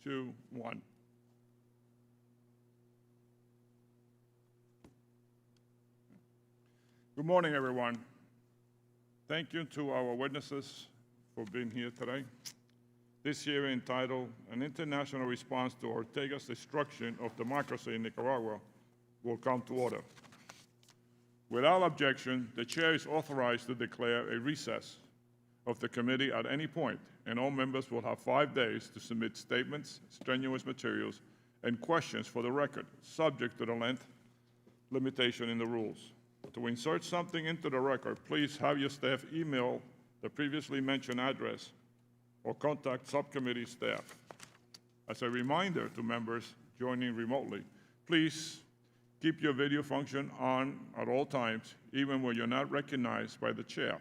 2, 1. Good morning, everyone. Thank you to our witnesses for being here today. This hearing, entitled An International Response to Ortega's Destruction of Democracy in Nicaragua, will come to order. Without objection, the chair is authorized to declare a recess of the committee at any point, and all members will have 5 days to submit statements, strenuous materials, and questions for the record, subject to the length limitation in the rules. To insert something into the record, please have your staff email the previously mentioned address or contact subcommittee staff. As a reminder to members joining remotely, please keep your video function on at all times, even when you're not recognized by the chair.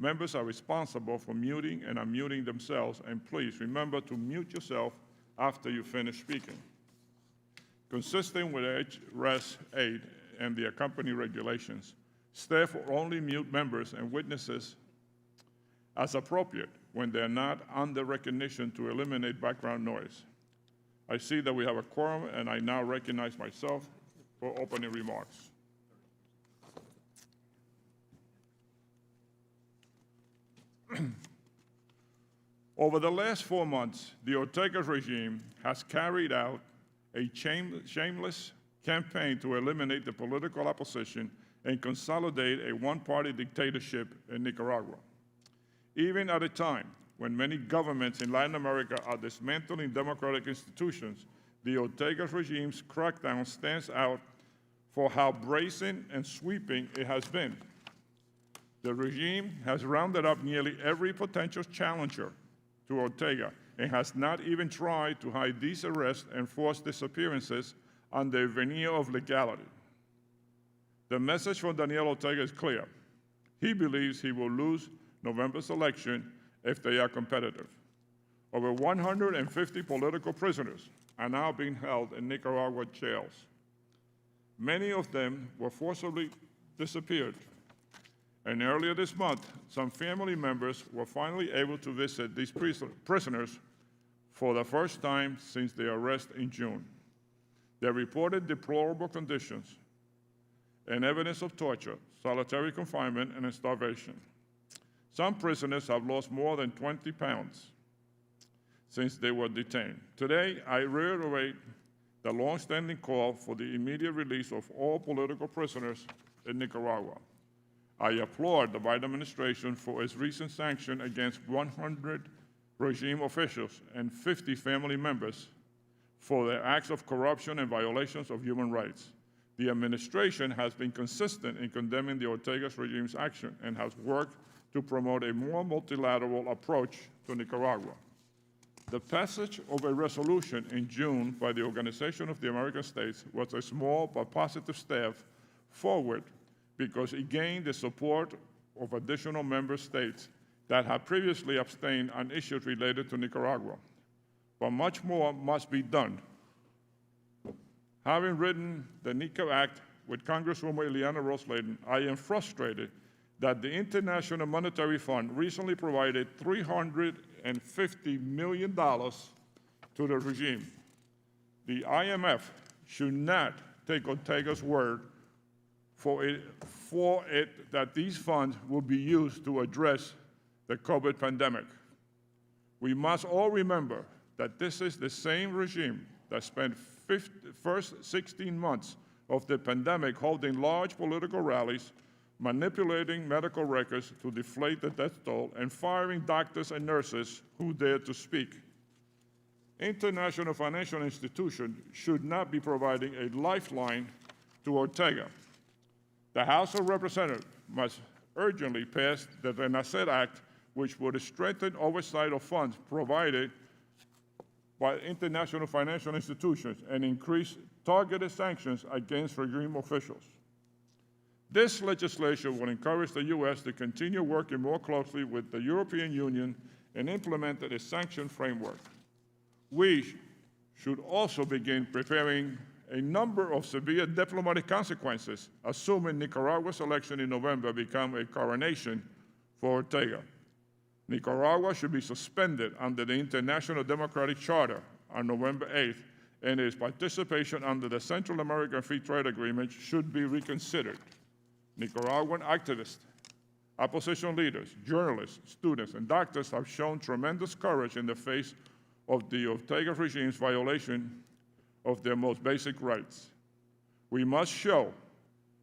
Members are responsible for muting and unmuting themselves, and please remember to mute yourself after you finish speaking. Consistent with HRES 8 and the accompanying regulations, staff will only mute members and witnesses as appropriate when they're not under recognition to eliminate background noise. I see that we have a quorum, and I now recognize myself for opening remarks. Over the last 4 months, the Ortega regime has carried out a shameless campaign to eliminate the political opposition and consolidate a one-party dictatorship in Nicaragua. Even at a time when many governments in Latin America are dismantling democratic institutions, the Ortega regime's crackdown stands out for how brazen and sweeping it has been. The regime has rounded up nearly every potential challenger to Ortega and has not even tried to hide these arrests and forced disappearances under a veneer of legality. The message from Daniel Ortega is clear. He believes he will lose November's election if they are competitive. Over 150 political prisoners are now being held in Nicaragua jails. Many of them were forcibly disappeared. And earlier this month, some family members were finally able to visit these prisoners for the first time since their arrest in June. They reported deplorable conditions and evidence of torture, solitary confinement, and starvation. Some prisoners have lost more than 20 pounds since they were detained. Today, I reiterate the long-standing call for the immediate release of all political prisoners in Nicaragua. I applaud the Biden administration for its recent sanction against 100 regime officials and 50 family members for their acts of corruption and violations of human rights. The administration has been consistent in condemning the Ortega regime's action and has worked to promote a more multilateral approach to Nicaragua. The passage of a resolution in June by the Organization of the American States was a small but positive step forward because it gained the support of additional member states that had previously abstained on issues related to Nicaragua. But much more must be done. Having written the NICA Act with Congresswoman Ileana Ros-Lehtinen, I am frustrated that the International Monetary Fund recently provided $350 million to the regime. The IMF should not take Ortega's word for it that these funds will be used to address the COVID pandemic. We must all remember that this is the same regime that spent first 16 months of the pandemic holding large political rallies, manipulating medical records to deflate the death toll, and firing doctors and nurses who dared to speak. International financial institutions should not be providing a lifeline to Ortega. The House of Representatives must urgently pass the Renacer Act, which would strengthen oversight of funds provided by international financial institutions and increase targeted sanctions against regime officials. This legislation will encourage the U.S. to continue working more closely with the European Union and implement a sanction framework. We should also begin preparing a number of severe diplomatic consequences, assuming Nicaragua's election in November become a coronation for Ortega. Nicaragua should be suspended under the International Democratic Charter on November 8th, and its participation under the Central American Free Trade Agreement should be reconsidered. Nicaraguan activists, opposition leaders, journalists, students, and doctors have shown tremendous courage in the face of the Ortega regime's violation of their most basic rights. We must show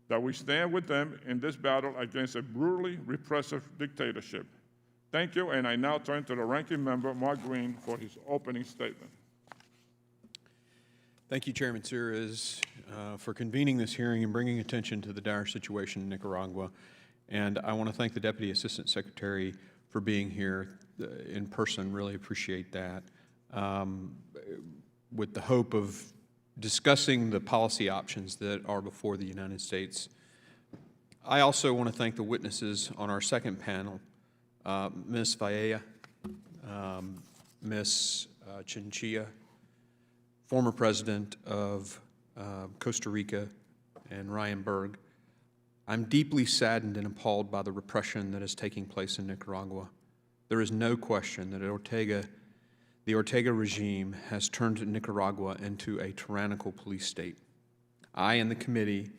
that we stand with them in this battle against a brutally repressive dictatorship. Thank you, and I now turn to the ranking member, Mark Green, for his opening statement. Thank you, Chairman Ramirez, for convening this hearing and bringing attention to the dire situation in Nicaragua. And I want to thank the Deputy Assistant Secretary for being here in person. Really appreciate that. With the hope of discussing the policy options that are before the United States. I also want to thank the witnesses on our second panel, Ms. Valle, Ms. Chinchilla, former president of Costa Rica, and Ryan Berg. I'm deeply saddened and appalled by the repression that is taking place in Nicaragua. There is no question that the Ortega regime has turned Nicaragua into a tyrannical police state. I and the committee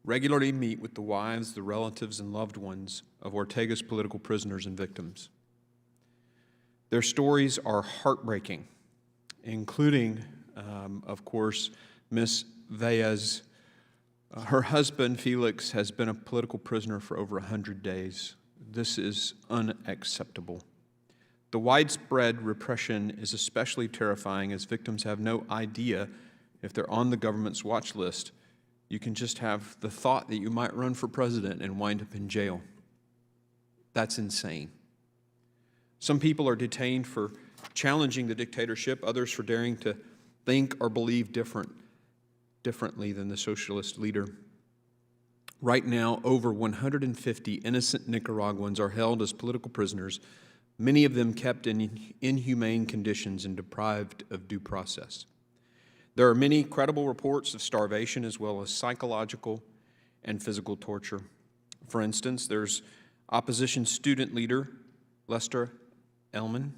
regularly meet with the wives, the relatives, and loved ones of Ortega's political prisoners and victims. Their stories are heartbreaking, including, of course, Ms. Valle's. Her husband, Felix, has been a political prisoner for over 100 days. This is unacceptable. The widespread repression is especially terrifying as victims have no idea if they're on the government's watch list. You can just have the thought that you might run for president and wind up in jail. That's insane. Some people are detained for challenging the dictatorship, others for daring to think or believe differently than the socialist leader. Right now, over 150 innocent Nicaraguans are held as political prisoners, many of them kept in inhumane conditions and deprived of due process. There are many credible reports of starvation as well as psychological and physical torture. For instance, there's opposition student leader Lester Elman,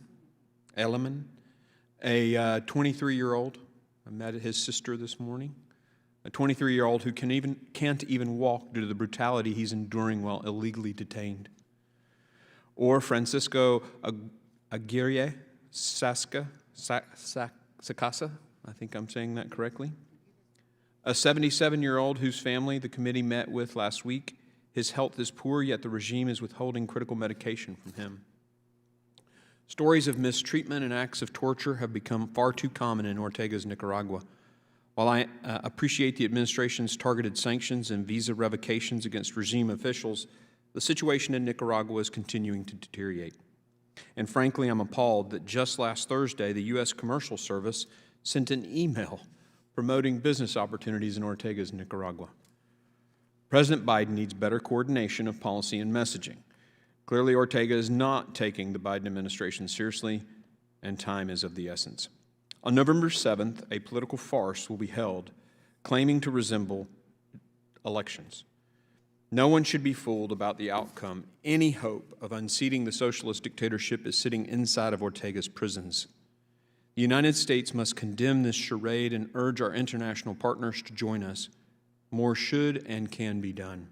a 23-year-old. I met his sister this morning. A 23-year-old who can't even walk due to the brutality he's enduring while illegally detained. Or Francisco Aguirre Sacasa, I think I'm saying that correctly. A 77-year-old whose family the committee met with last week. His health is poor, yet the regime is withholding critical medication from him. Stories of mistreatment and acts of torture have become far too common in Ortega's Nicaragua. While I appreciate the administration's targeted sanctions and visa revocations against regime officials, the situation in Nicaragua is continuing to deteriorate. And frankly, I'm appalled that just last Thursday, the U.S. Commercial Service sent an email promoting business opportunities in Ortega's Nicaragua. President Biden needs better coordination of policy and messaging. Clearly, Ortega is not taking the Biden administration seriously, and time is of the essence. On November 7th, a political farce will be held, claiming to resemble elections. No one should be fooled about the outcome. Any hope of unseating the socialist dictatorship is sitting inside of Ortega's prisons. The United States must condemn this charade and urge our international partners to join us. More should and can be done.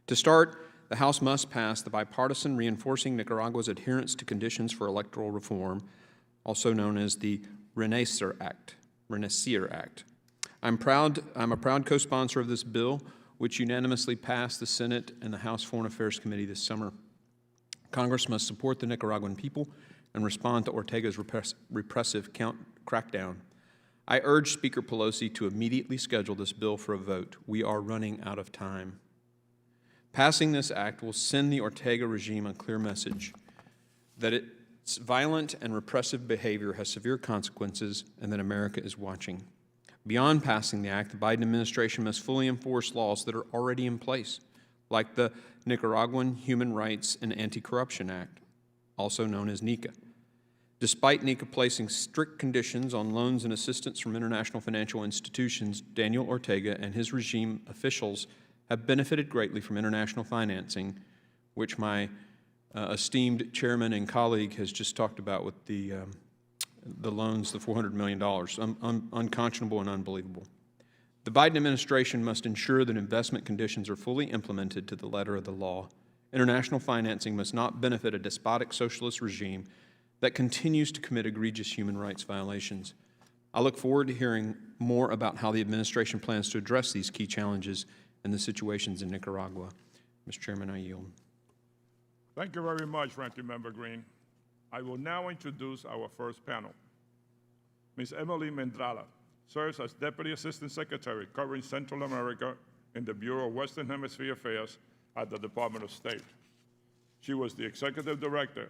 To start, the House must pass the bipartisan Reinforcing Nicaragua's Adherence to Conditions for Electoral Reform, also known as the Renacer Act. I'm a proud co-sponsor of this bill, which unanimously passed the Senate and the House Foreign Affairs Committee this summer. Congress must support the Nicaraguan people and respond to Ortega's repressive crackdown. I urge Speaker Pelosi to immediately schedule this bill for a vote. We are running out of time. Passing this act will send the Ortega regime a clear message that its violent and repressive behavior has severe consequences and that America is watching. Beyond passing the act, the Biden administration must fully enforce laws that are already in place, like the Nicaraguan Human Rights and Anti-Corruption Act, also known as NICA. Despite NICA placing strict conditions on loans and assistance from international financial institutions, Daniel Ortega and his regime officials have benefited greatly from international financing, which my esteemed chairman and colleague has just talked about with the the loans, the $400 million, unconscionable and unbelievable. The Biden administration must ensure that investment conditions are fully implemented to the letter of the law. International financing must not benefit a despotic socialist regime that continues to commit egregious human rights violations. I look forward to hearing more about how the administration plans to address these key challenges and the situations in Nicaragua. Mr. Chairman, I yield. Thank you very much, Ranking Member Green. I will now introduce our first panel. Ms. Emily Mendrala serves as Deputy Assistant Secretary covering Central America in the Bureau of Western Hemisphere Affairs at the Department of State. She was the Executive Director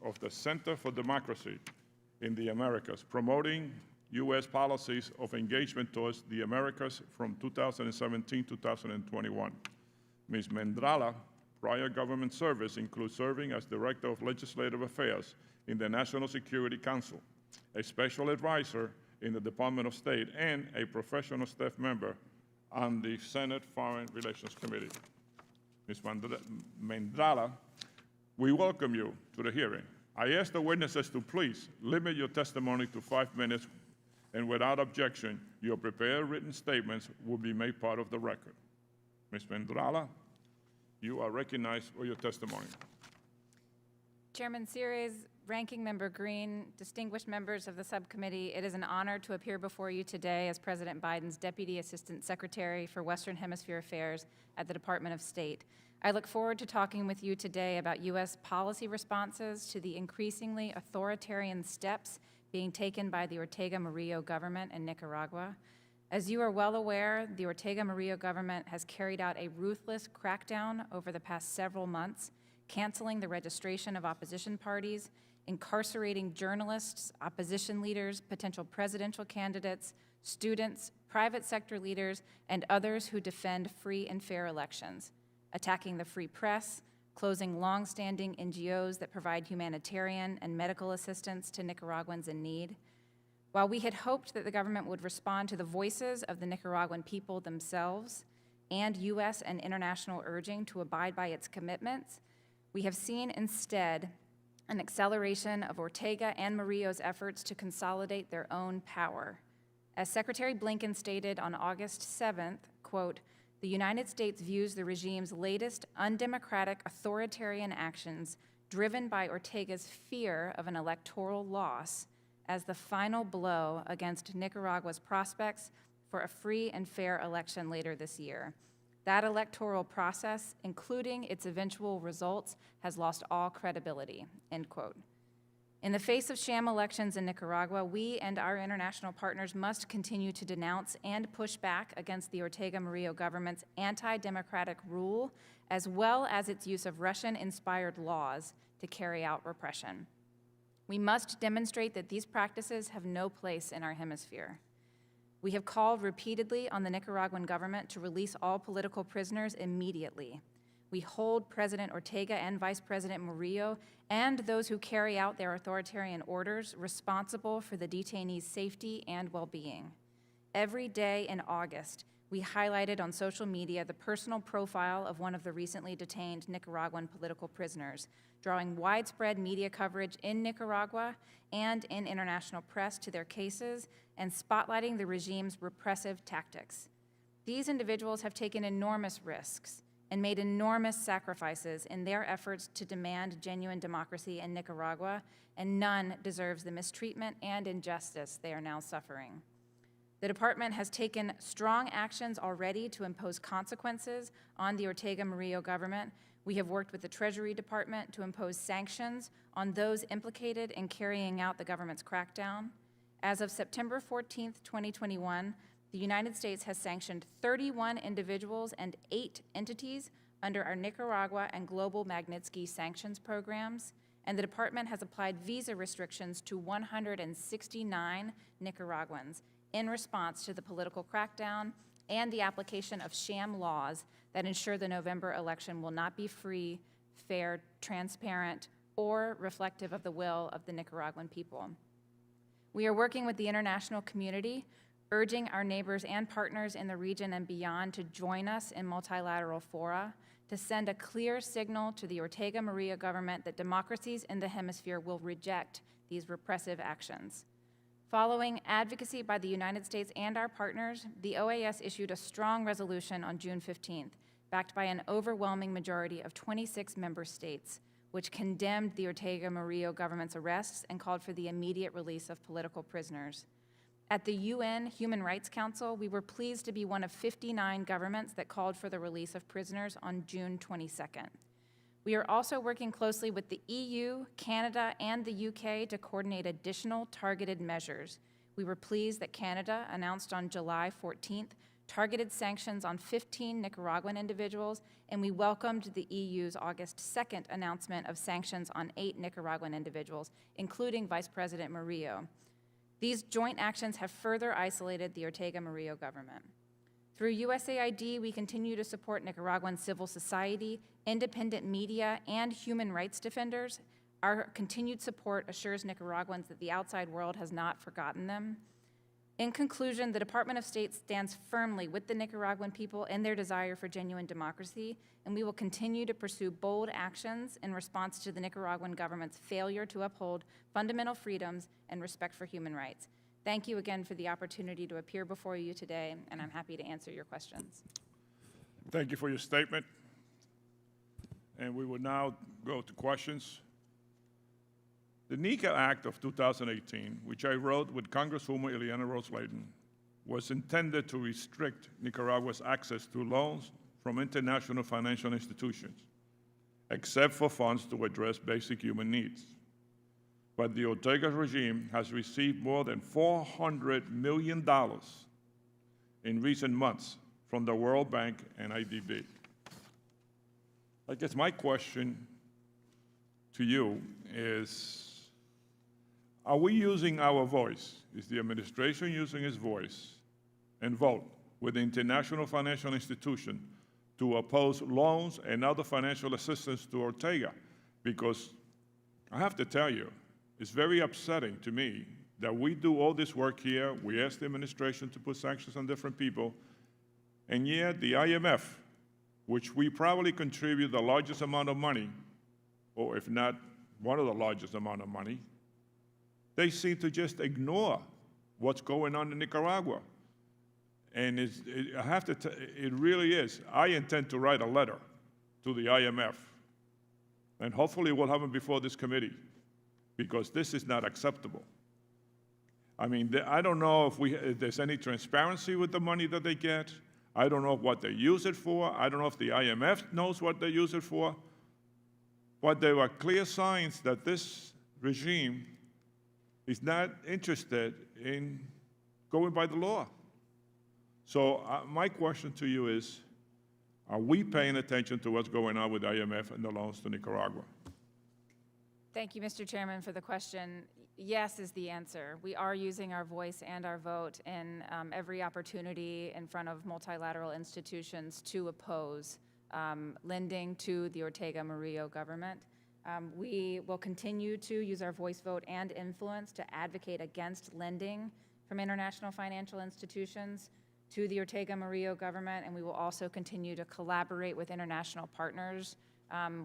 of the Center for Democracy in the Americas, promoting U.S. policies of engagement towards the Americas from 2017 to 2021. Ms. Mendrala prior government service includes serving as Director of Legislative Affairs in the National Security Council, a special advisor in the Department of State, and a professional staff member on the Senate Foreign Relations Committee. Ms. Mendrala, we welcome you to the hearing. I ask the witnesses to please limit your testimony to 5 minutes, and without objection, your prepared written statements will be made part of the record. Ms. Mendrala, you are recognized for your testimony. Chairman Series, Ranking Member Green, distinguished members of the subcommittee, it is an honor to appear before you today as President Biden's Deputy Assistant Secretary for Western Hemisphere Affairs at the Department of State. I look forward to talking with you today about U.S. policy responses to the increasingly authoritarian steps being taken by the Ortega Murillo government in Nicaragua. As you are well aware, the Ortega Murillo government has carried out a ruthless crackdown over the past several months, canceling the registration of opposition parties, incarcerating journalists, opposition leaders, potential presidential candidates, students, private sector leaders, and others who defend free and fair elections, attacking the free press, closing long-standing NGOs that provide humanitarian and medical assistance to Nicaraguans in need. While we had hoped that the government would respond to the voices of the Nicaraguan people themselves and U.S. and international urging to abide by its commitments, we have seen instead an acceleration of Ortega and Murillo's efforts to consolidate their own power. As Secretary Blinken stated on August 7th, quote, "The United States views the regime's latest undemocratic authoritarian actions driven by Ortega's fear of an electoral loss as the final blow against Nicaragua's prospects for a free and fair election later this year. That electoral process, including its eventual results, has lost all credibility," end quote. In the face of sham elections in Nicaragua, we and our international partners must continue to denounce and push back against the Ortega Murillo government's anti-democratic rule, as well as its use of Russian-inspired laws to carry out repression. We must demonstrate that these practices have no place in our hemisphere. We have called repeatedly on the Nicaraguan government to release all political prisoners immediately. We hold President Ortega and Vice President Murillo and those who carry out their authoritarian orders responsible for the detainees' safety and well-being. Every day in August, we highlighted on social media the personal profile of one of the recently detained Nicaraguan political prisoners, drawing widespread media coverage in Nicaragua and in international press to their cases and spotlighting the regime's repressive tactics. These individuals have taken enormous risks and made enormous sacrifices in their efforts to demand genuine democracy in Nicaragua, and none deserves the mistreatment and injustice they are now suffering. The department has taken strong actions already to impose consequences on the Ortega Murillo government. We have worked with the Treasury Department to impose sanctions on those implicated in carrying out the government's crackdown. As of September 14th, 2021, the United States has sanctioned 31 individuals and 8 entities under our Nicaragua and Global Magnitsky sanctions programs, and the department has applied visa restrictions to 169 Nicaraguans in response to the political crackdown and the application of sham laws that ensure the November election will not be free, fair, transparent, or reflective of the will of the Nicaraguan people. We are working with the international community, urging our neighbors and partners in the region and beyond to join us in multilateral fora to send a clear signal to the Ortega Murillo government that democracies in the hemisphere will reject these repressive actions. Following advocacy by the United States and our partners, the OAS issued a strong resolution on June 15th, backed by an overwhelming majority of 26 member states, which condemned the Ortega Murillo government's arrests and called for the immediate release of political prisoners. At the UN Human Rights Council, we were pleased to be one of 59 governments that called for the release of prisoners on June 22nd. We are also working closely with the EU, Canada, and the UK to coordinate additional targeted measures. We were pleased that Canada announced on July 14th targeted sanctions on 15 Nicaraguan individuals, and we welcomed the EU's August 2nd announcement of sanctions on 8 Nicaraguan individuals, including Vice President Murillo. These joint actions have further isolated the Ortega Murillo government. Through USAID, we continue to support Nicaraguan civil society, independent media, and human rights defenders. Our continued support assures Nicaraguans that the outside world has not forgotten them. In conclusion, the Department of State stands firmly with the Nicaraguan people and their desire for genuine democracy, and we will continue to pursue bold actions in response to the Nicaraguan government's failure to uphold fundamental freedoms and respect for human rights. Thank you again for the opportunity to appear before you today, and I'm happy to answer your questions. Thank you for your statement. And we will now go to questions. The NICA Act of 2018, which I wrote with Congresswoman Ileana Rose-Layton, was intended to restrict Nicaragua's access to loans from international financial institutions, except for funds to address basic human needs. But the Ortega regime has received more than $400 million in recent months from the World Bank and IDB. I guess my question to you is, are we using our voice? Is the administration using its voice and vote with the international financial institution to oppose loans and other financial assistance to Ortega? Because I have to tell you, it's very upsetting to me that we do all this work here, we ask the administration to put sanctions on different people, and yet the IMF, which we probably contribute the largest amount of money, or if not one of the largest amount of money, they seem to just ignore what's going on in Nicaragua. And I have to it really is. I intend to write a letter to the IMF, and hopefully we'll have it before this committee, because this is not acceptable. I mean, I don't know if there's any transparency with the money that they get. I don't know what they use it for. I don't know if the IMF knows what they use it for. But there are clear signs that this regime is not interested in going by the law. So my question to you is, are we paying attention to what's going on with the IMF and the loans to Nicaragua? Thank you, Mr. Chairman, for the question. Yes is the answer. We are using our voice and our vote in every opportunity in front of multilateral institutions to oppose lending to the Ortega Murillo government. We will continue to use our voice, vote, and influence to advocate against lending from international financial institutions to the Ortega Murillo government, and we will also continue to collaborate with international partners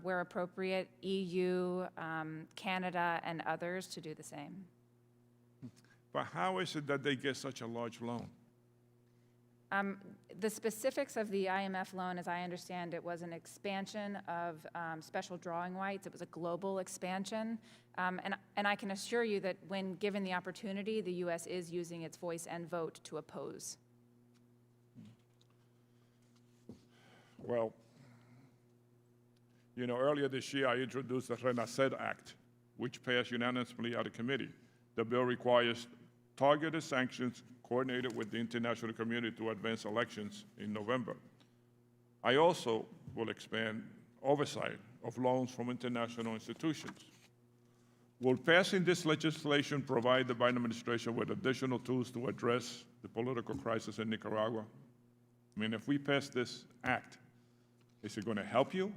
where appropriate, EU, Canada, and others to do the same. But how is it that they get such a large loan? The specifics of the IMF loan, as I understand it, was an expansion of special drawing rights. It was a global expansion. And I can assure you that when given the opportunity, the U.S. is using its voice and vote to oppose. Well, you know, earlier this year I introduced the Renacer Act, which passed unanimously out of committee. The bill requires targeted sanctions coordinated with the international community to advance elections in November. I also will expand oversight of loans from international institutions. Will passing this legislation provide the Biden administration with additional tools to address the political crisis in Nicaragua? I mean, if we pass this act, is it going to help you,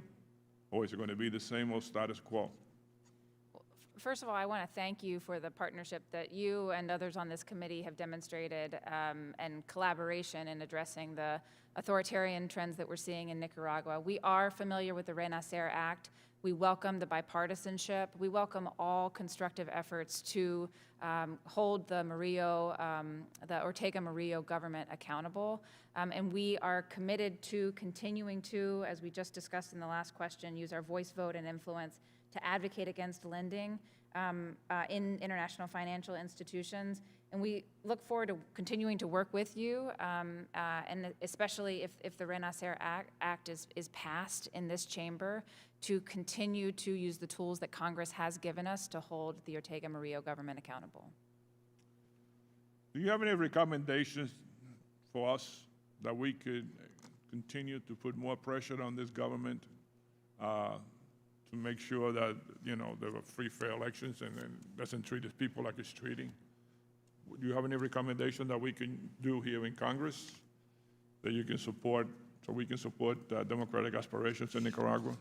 or is it going to be the same old status quo? First of all, I want to thank you for the partnership that you and others on this committee have demonstrated and collaboration in addressing the authoritarian trends that we're seeing in Nicaragua. We are familiar with the Renacer Act. We welcome the bipartisanship. We welcome all constructive efforts to hold the Ortega Murillo government accountable. And we are committed to continuing to, as we just discussed in the last question, use our voice, vote, and influence to advocate against lending in international financial institutions. And we look forward to continuing to work with you, and especially if the Renacer Act is passed in this chamber, to continue to use the tools that Congress has given us to hold the Ortega Murillo government accountable. Do you have any recommendations for us that we could continue to put more pressure on this government to make sure that, there are free, fair elections and doesn't treat its people like it's treating? Do you have any recommendation that we can do here in Congress that you can support, so we can support democratic aspirations in Nicaragua?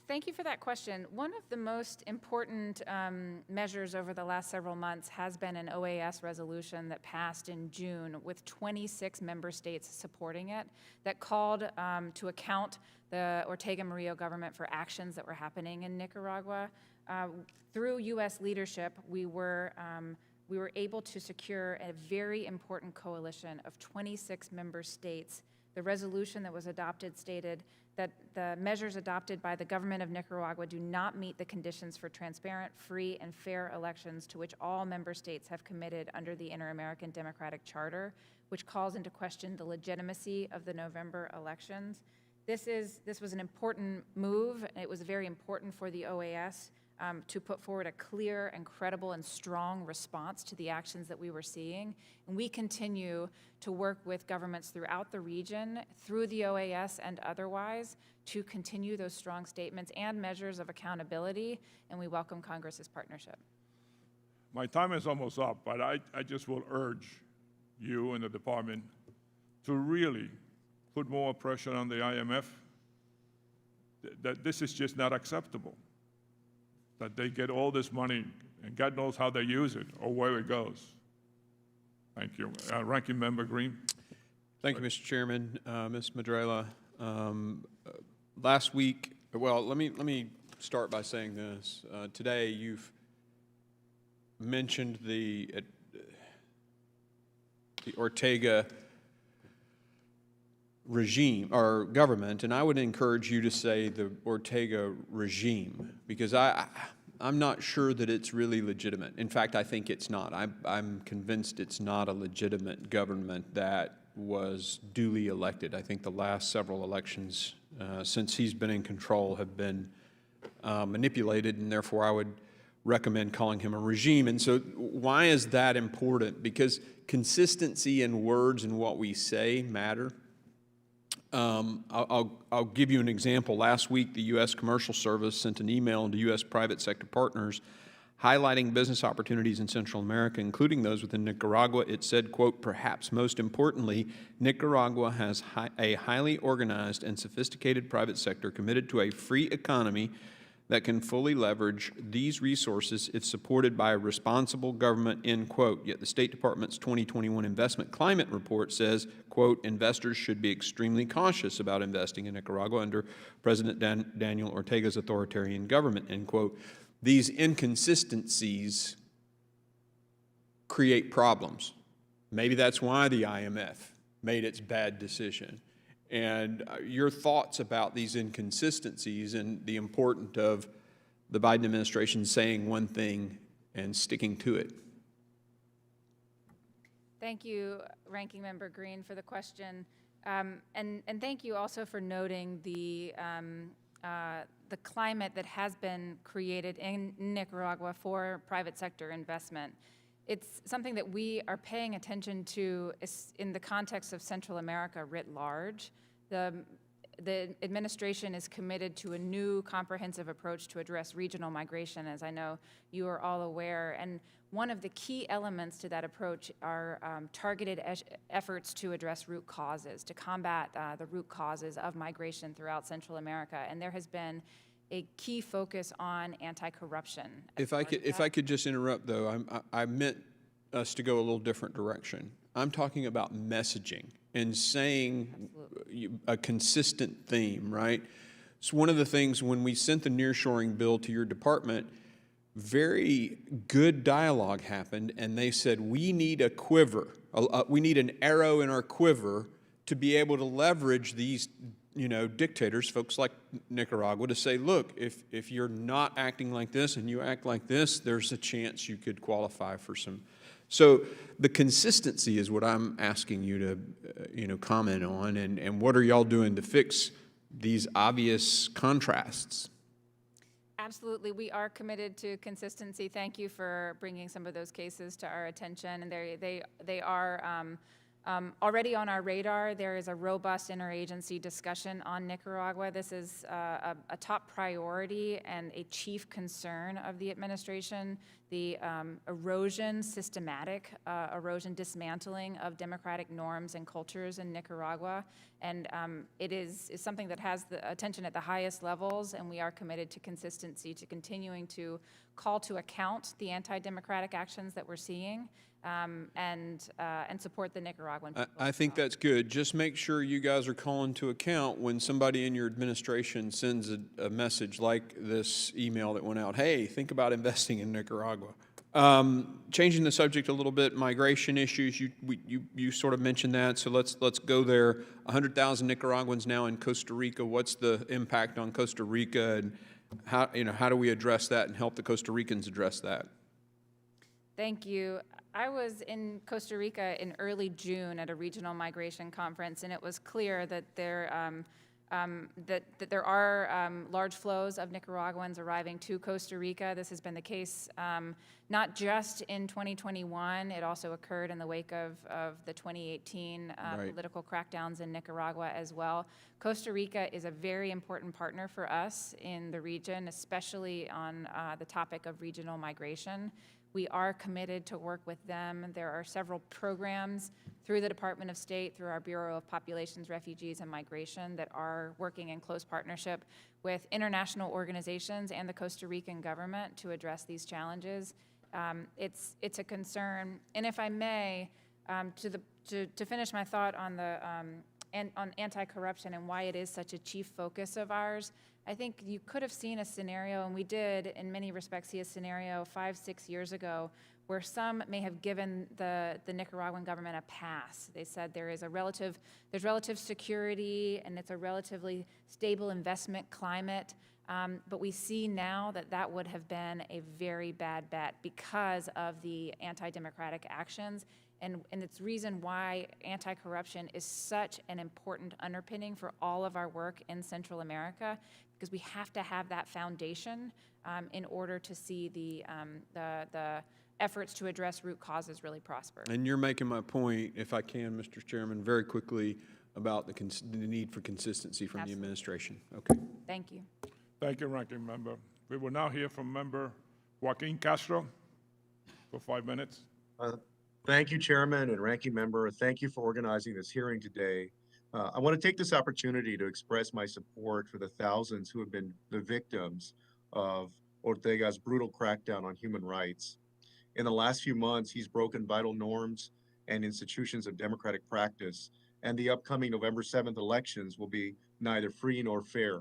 Thank you for that question. One of the most important measures over the last several months has been an OAS resolution that passed in June with 26 member states supporting it, that called to account the Ortega Murillo government for actions that were happening in Nicaragua. Through U.S. leadership, we were able to secure a very important coalition of 26 member states. The resolution that was adopted stated that the measures adopted by the government of Nicaragua do not meet the conditions for transparent, free, and fair elections to which all member states have committed under the Inter-American Democratic Charter, which calls into question the legitimacy of the November elections. This was an important move. It was very important for the OAS to put forward a clear and credible and strong response to the actions that we were seeing. And we continue to work with governments throughout the region, through the OAS and otherwise, to continue those strong statements and measures of accountability, and we welcome Congress's partnership. My time is almost up, but I just will urge you and the department to really put more pressure on the IMF that this is just not acceptable, that they get all this money and God knows how they use it or where it goes. Thank you. Ranking Member Green. Thank you, Mr. Chairman. Ms. Mendrala, last week, well, let me start by saying this. Today, you've mentioned the Ortega regime or government, and I would encourage you to say the Ortega regime, because I'm not sure that it's really legitimate. In fact, I think it's not. I'm convinced it's not a legitimate government that was duly elected. I think the last several elections since he's been in control have been manipulated, and therefore I would recommend calling him a regime. And so why is that important? Because consistency in words and what we say matter. I'll give you an example. Last week, the U.S. Commercial Service sent an email to U.S. private sector partners highlighting business opportunities in Central America, including those within Nicaragua. It said, quote, "Perhaps most importantly, Nicaragua has a highly organized and sophisticated private sector committed to a free economy that can fully leverage these resources if supported by a responsible government," end quote. Yet the State Department's 2021 Investment Climate Report says, quote, "Investors should be extremely cautious about investing in Nicaragua under President Daniel Ortega's authoritarian government," end quote. These inconsistencies create problems. Maybe that's why the IMF made its bad decision. And your thoughts about these inconsistencies and the importance of the Biden administration saying one thing and sticking to it. Thank you, Ranking Member Green, for the question. And thank you also for noting the climate that has been created in Nicaragua for private sector investment. It's something that we are paying attention to in the context of Central America writ large. The administration is committed to a new comprehensive approach to address regional migration, as I know you are all aware. And one of the key elements to that approach are targeted efforts to address root causes, to combat the root causes of migration throughout Central America. And there has been a key focus on anti-corruption. If I could just interrupt, though, I meant us to go a little different direction. I'm talking about messaging and saying a consistent theme, right? So one of the things when we sent the nearshoring bill to your department, very good dialogue happened, and they said, we need a quiver. We need an arrow in our quiver to be able to leverage these, dictators, folks like Nicaragua, to say, look, if you're not acting like this and you act like this, there's a chance you could qualify for some. So the consistency is what I'm asking you to, comment on, and what are y'all doing to fix these obvious contrasts? Absolutely. We are committed to consistency. Thank you for bringing some of those cases to our attention. And they are already on our radar. There is a robust interagency discussion on Nicaragua. This is a top priority and a chief concern of the administration. The systematic erosion, dismantling of democratic norms and cultures in Nicaragua. And it is something that has the attention at the highest levels, and we are committed to consistency, to continuing to call to account the anti-democratic actions that we're seeing, and support the Nicaraguan people. I think that's good. Just make sure you guys are calling to account when somebody in your administration sends a message like this email that went out, hey, think about investing in Nicaragua. Changing the subject a little bit, migration issues, you sort of mentioned that, so let's go there. 100,000 Nicaraguans now in Costa Rica. What's the impact on Costa Rica, and how do we address that and help the Costa Ricans address that? Thank you. I was in Costa Rica in early June at a regional migration conference, and it was clear that there are large flows of Nicaraguans arriving to Costa Rica. This has been the case not just in 2021. It also occurred in the wake of the 2018 political crackdowns in Nicaragua as well. Costa Rica is a very important partner for us in the region, especially on the topic of regional migration. We are committed to work with them. There are several programs through the Department of State, through our Bureau of Populations, Refugees, and Migration that are working in close partnership with international organizations and the Costa Rican government to address these challenges. It's a concern. And if I may, to finish my thought on on anti-corruption and why it is such a chief focus of ours, I think you could have seen a scenario, and we did in many respects see a scenario 5-6 years ago, where some may have given the Nicaraguan government a pass. They said there's relative security and it's a relatively stable investment climate. But we see now that would have been a very bad bet because of the anti-democratic actions. And it's reason why anti-corruption is such an important underpinning for all of our work in Central America, because we have to have that foundation in order to see the efforts to address root causes really prosper. And you're making my point, if I can, Mr. Chairman, very quickly about the need for consistency from the administration. Okay. Thank you. Thank you, Ranking Member. We will now hear from Member Joaquin Castro for 5 minutes. Thank you, Chairman and Ranking Member. Thank you for organizing this hearing today. I want to take this opportunity to express my support for the thousands who have been the victims of Ortega's brutal crackdown on human rights. In the last few months, he's broken vital norms and institutions of democratic practice, and the upcoming November 7th elections will be neither free nor fair.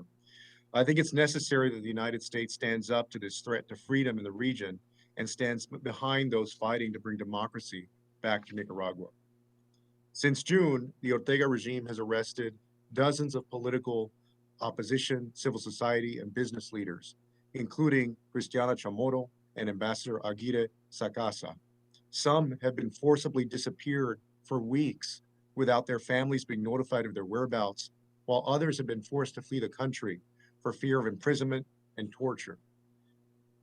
I think it's necessary that the United States stands up to this threat to freedom in the region and stands behind those fighting to bring democracy back to Nicaragua. Since June, the Ortega regime has arrested dozens of political opposition, civil society, and business leaders, including Cristiana Chamorro and Ambassador Aguirre Sacasa. Some have been forcibly disappeared for weeks without their families being notified of their whereabouts, while others have been forced to flee the country for fear of imprisonment and torture.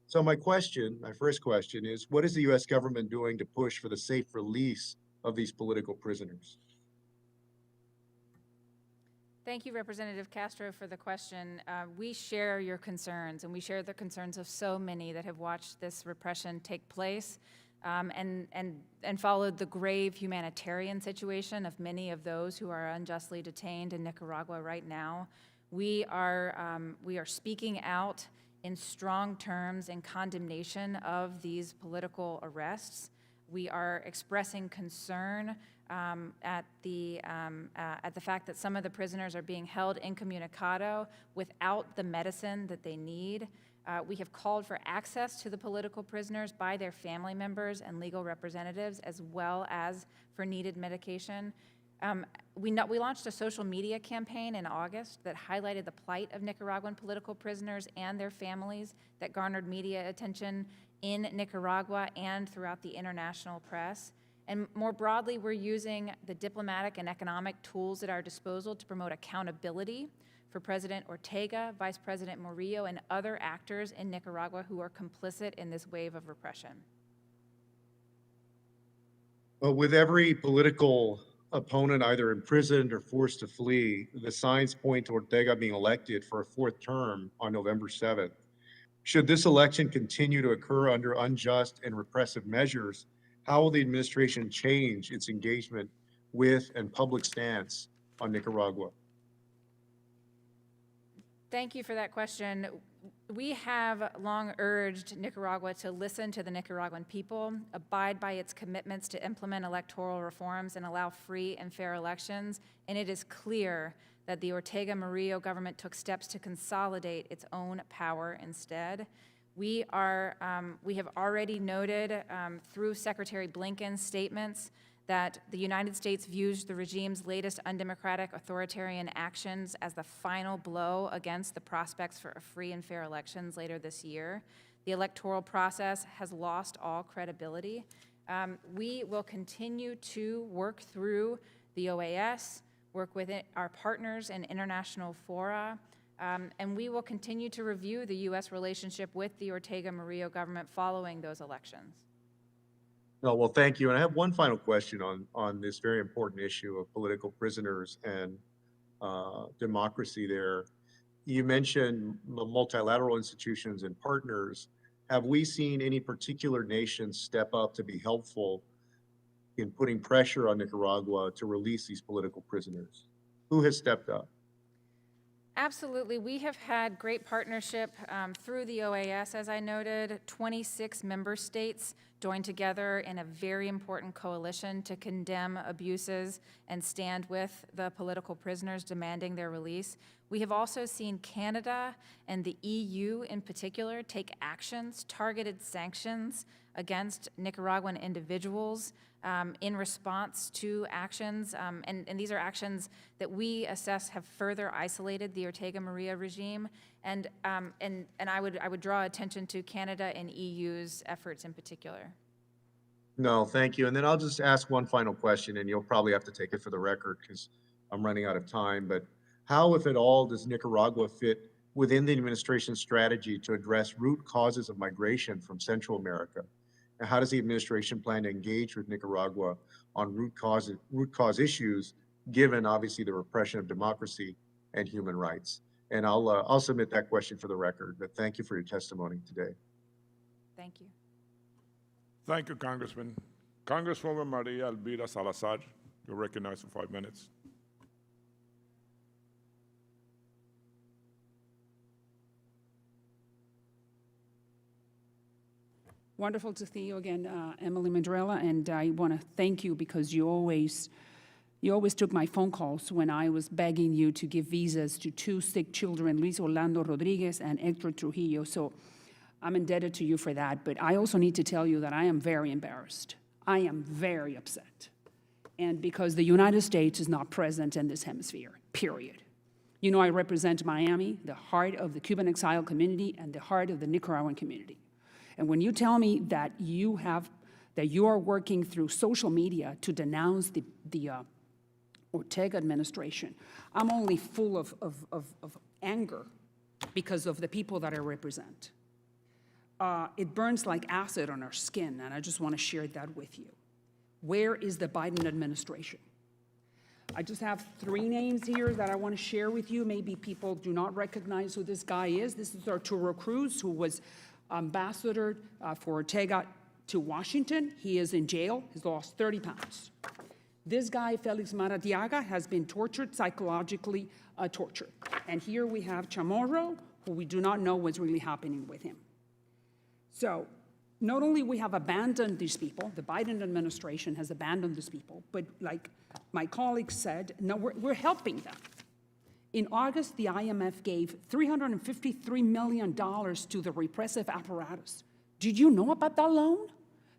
So my first question is, what is the U.S. government doing to push for the safe release of these political prisoners? Thank you, Representative Castro, for the question. We share your concerns, and we share the concerns of so many that have watched this repression take place and followed the grave humanitarian situation of many of those who are unjustly detained in Nicaragua right now. We are speaking out in strong terms in condemnation of these political arrests. We are expressing concern at the fact that some of the prisoners are being held incommunicado without the medicine that they need. We have called for access to the political prisoners by their family members and legal representatives, as well as for needed medication. We launched a social media campaign in August that highlighted the plight of Nicaraguan political prisoners and their families, that garnered media attention in Nicaragua and throughout the international press. And more broadly, we're using the diplomatic and economic tools at our disposal to promote accountability for President Ortega, Vice President Murillo, and other actors in Nicaragua who are complicit in this wave of repression. Well, with every political opponent either imprisoned or forced to flee, the signs point to Ortega being elected for a fourth term on November 7th. Should this election continue to occur under unjust and repressive measures, how will the administration change its engagement with and public stance on Nicaragua? Thank you for that question. We have long urged Nicaragua to listen to the Nicaraguan people, abide by its commitments to implement electoral reforms, and allow free and fair elections. And it is clear that the Ortega-Murillo government took steps to consolidate its own power instead. We have already noted through Secretary Blinken's statements that the United States views the regime's latest undemocratic authoritarian actions as the final blow against the prospects for a free and fair elections later this year. The electoral process has lost all credibility. We will continue to work through the OAS, work with our partners in international fora, and we will continue to review the U.S. relationship with the Ortega-Murillo government following those elections. No, well, thank you. And I have one final question on this very important issue of political prisoners and democracy there. You mentioned multilateral institutions and partners. Have we seen any particular nations step up to be helpful in putting pressure on Nicaragua to release these political prisoners? Who has stepped up? Absolutely. We have had great partnership through the OAS, as I noted. 26 member states joined together in a very important coalition to condemn abuses and stand with the political prisoners demanding their release. We have also seen Canada and the EU in particular take actions, targeted sanctions against Nicaraguan individuals in response to actions, and these are actions that we assess have further isolated the Ortega-Murillo regime, and I would draw attention to Canada and EU's efforts in particular. No, thank you. And then I'll just ask one final question, and you'll probably have to take it for the record because I'm running out of time. But how, if at all, does Nicaragua fit within the administration's strategy to address root causes of migration from Central America? And how does the administration plan to engage with Nicaragua on root cause issues, given obviously the repression of democracy and human rights? And I'll submit that question for the record. But thank you for your testimony today. Thank you. Thank you, Congressman. Congresswoman Maria Elvira Salazar, you're recognized for 5 minutes. Wonderful to see you again, Emily Mendrala, and I want to thank you because you always took my phone calls when I was begging you to give visas to 2 sick children, Luis Orlando Rodriguez and Hector Trujillo. So I'm indebted to you for that. But I also need to tell you that I am very embarrassed. I am very upset. And because the United States is not present in this hemisphere, period. You know, I represent Miami, the heart of the Cuban exile community and the heart of the Nicaraguan community. And when you tell me that you are working through social media to denounce the Ortega administration, I'm only full of anger because of the people that I represent. It burns like acid on our skin, and I just want to share that with you. Where is the Biden administration? I just have 3 names here that I want to share with you. Maybe people do not recognize who this guy is. This is Arturo Cruz, who was ambassador for Ortega to Washington. He is in jail. He's lost 30 pounds. This guy, Felix Maradiaga, has been tortured, psychologically tortured. And here we have Chamorro, who we do not know what's really happening with him. So not only we have abandoned these people, the Biden administration has abandoned these people, but like my colleague said, no, we're helping them. In August, the IMF gave $353 million to the repressive apparatus. Did you know about that loan?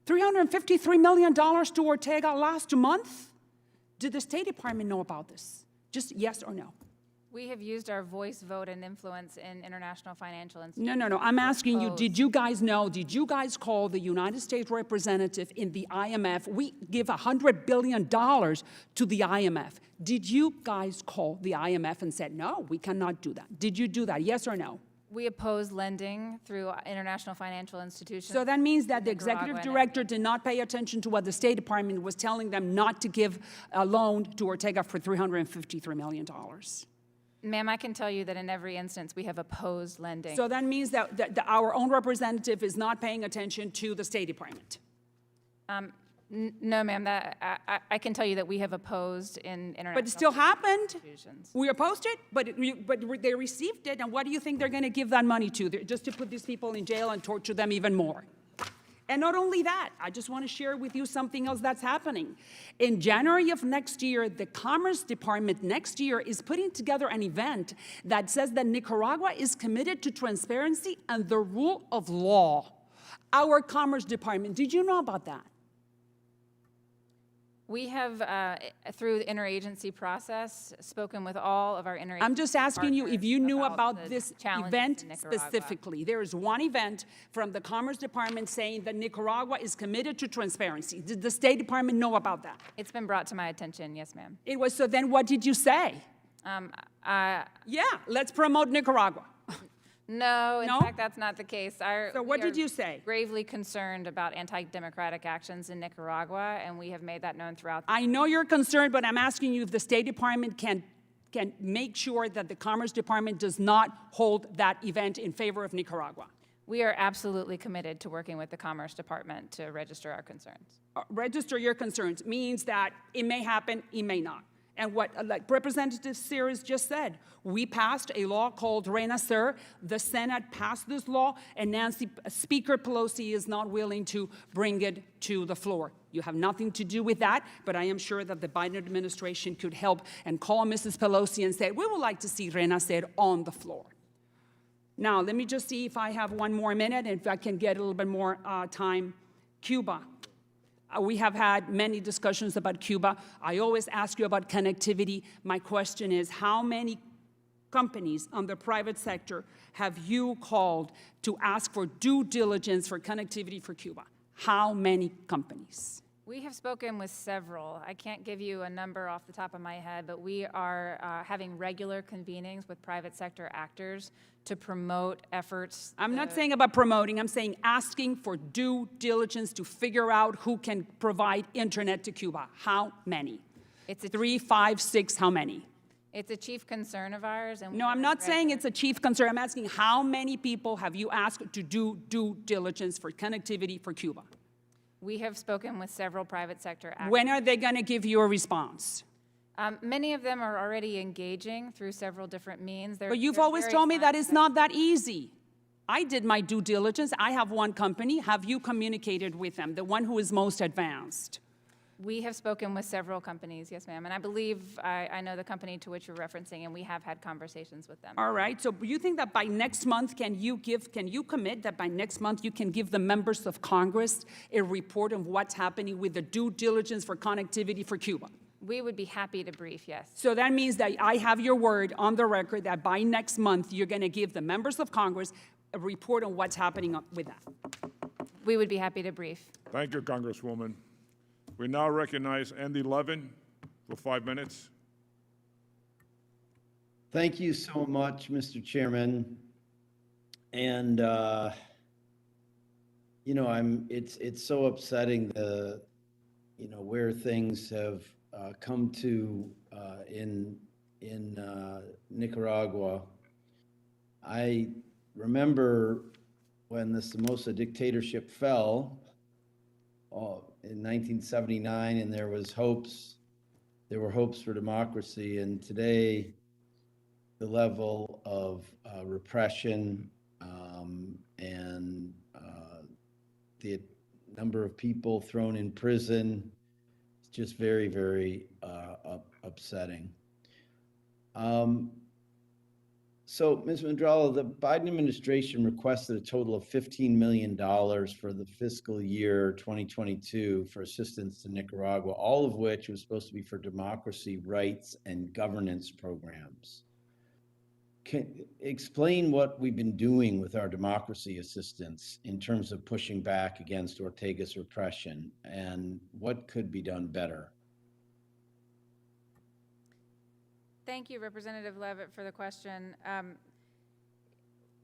$353 million to Ortega last month? Did the State Department know about this? Just yes or no? We have used our voice, vote, and influence in international financial institutions. No. I'm asking you, Oppose. did you guys know, did you guys call the United States representative in the IMF? We give $100 billion to the IMF. Did you guys call the IMF and said, no, we cannot do that? Did you do that, yes or no? We oppose lending through international financial institutions. So that means that the Nicaragua executive and director did not pay attention to what the State Department was telling them not to give a loan to Ortega for $353 million. Ma'am, I can tell you that in every instance, we have opposed lending. So that means that our own representative is not paying attention to the State Department. No, ma'am, I can tell you that we have opposed in international. But it still happened. institutions. We opposed it, but they received it, and what do you think they're going to give that money to? Just to put these people in jail and torture them even more. And not only that, I just want to share with you something else that's happening. In January of next year, the Commerce Department next year is putting together an event that says that Nicaragua is committed to transparency and the rule of law. Our Commerce Department, did you know about that? We have, through the interagency process, spoken with all of our interagency I'm just asking you if you knew about the this challenges event in Nicaragua. specifically. There is one event from the Commerce Department saying that Nicaragua is committed to transparency. Did the State Department know about that? It's been brought to my attention, yes, ma'am. It was, so then what did you say? Yeah, let's promote Nicaragua. No, in No? fact, that's not the case. So what did you say? Gravely concerned about anti-democratic actions in Nicaragua, and we have made that known throughout. I know you're concerned, but I'm asking you if the State Department can make sure that the Commerce Department does not hold that event in favor of Nicaragua. We are absolutely committed to working with the Commerce Department to register our concerns. Register your concerns means that it may happen, it may not. And what like Representative Sears just said, we passed a law called Renacer. The Senate passed this law, and Speaker Pelosi is not willing to bring it to the floor. You have nothing to do with that, but I am sure that the Biden administration could help and call Mrs. Pelosi and say, we would like to see Renacer on the floor. Now, let me just see if I have one more minute, and if I can get a little bit more time. Cuba. We have had many discussions about Cuba. I always ask you about connectivity. My question is, how many companies on the private sector have you called to ask for due diligence for connectivity for Cuba? How many companies? We have spoken with several. I can't give you a number off the top of my head, but we are having regular convenings with private sector actors to promote efforts. I'm not saying about promoting, I'm saying asking for due diligence to figure out who can provide internet to Cuba. How many? It's a 3, 5, 6, how many? It's a chief concern of ours. And No, I'm not saying it's a chief concern. I'm asking how many people have you asked to do due diligence for connectivity for Cuba? We have spoken with several private sector actors. When are they going to give you a response? Many of them are already engaging through several different means. But you've always told me that it's not that easy. I did my due diligence. I have one company. Have you communicated with them, the one who is most advanced? We have spoken with several companies, yes, ma'am. And I believe I know the company to which you're referencing, and we have had conversations with them. All right. So you think that by next month, can you commit that by next month you can give the members of Congress a report of what's happening with the due diligence for connectivity for Cuba? We would be happy to brief, yes. So that means that I have your word on the record that by next month, you're going to give the members of Congress a report on what's happening with that. We would be happy to brief. Thank you, Congresswoman. We now recognize Andy Levin for 5 minutes. Thank you so much, Mr. Chairman. And, it's so upsetting where things have come to in Nicaragua. I remember when the Somoza dictatorship fell in 1979, and there was hopes there were hopes for democracy, and today the level of repression and the number of people thrown in prison is just very, very upsetting. So, Ms. Mendrala, the Biden administration requested a total of $15 million for the fiscal year 2022 for assistance to Nicaragua, all of which was supposed to be for democracy, rights, and governance programs. Explain what we've been doing with our democracy assistance in terms of pushing back against Ortega's repression, and what could be done better? Thank you, Representative Levitt, for the question.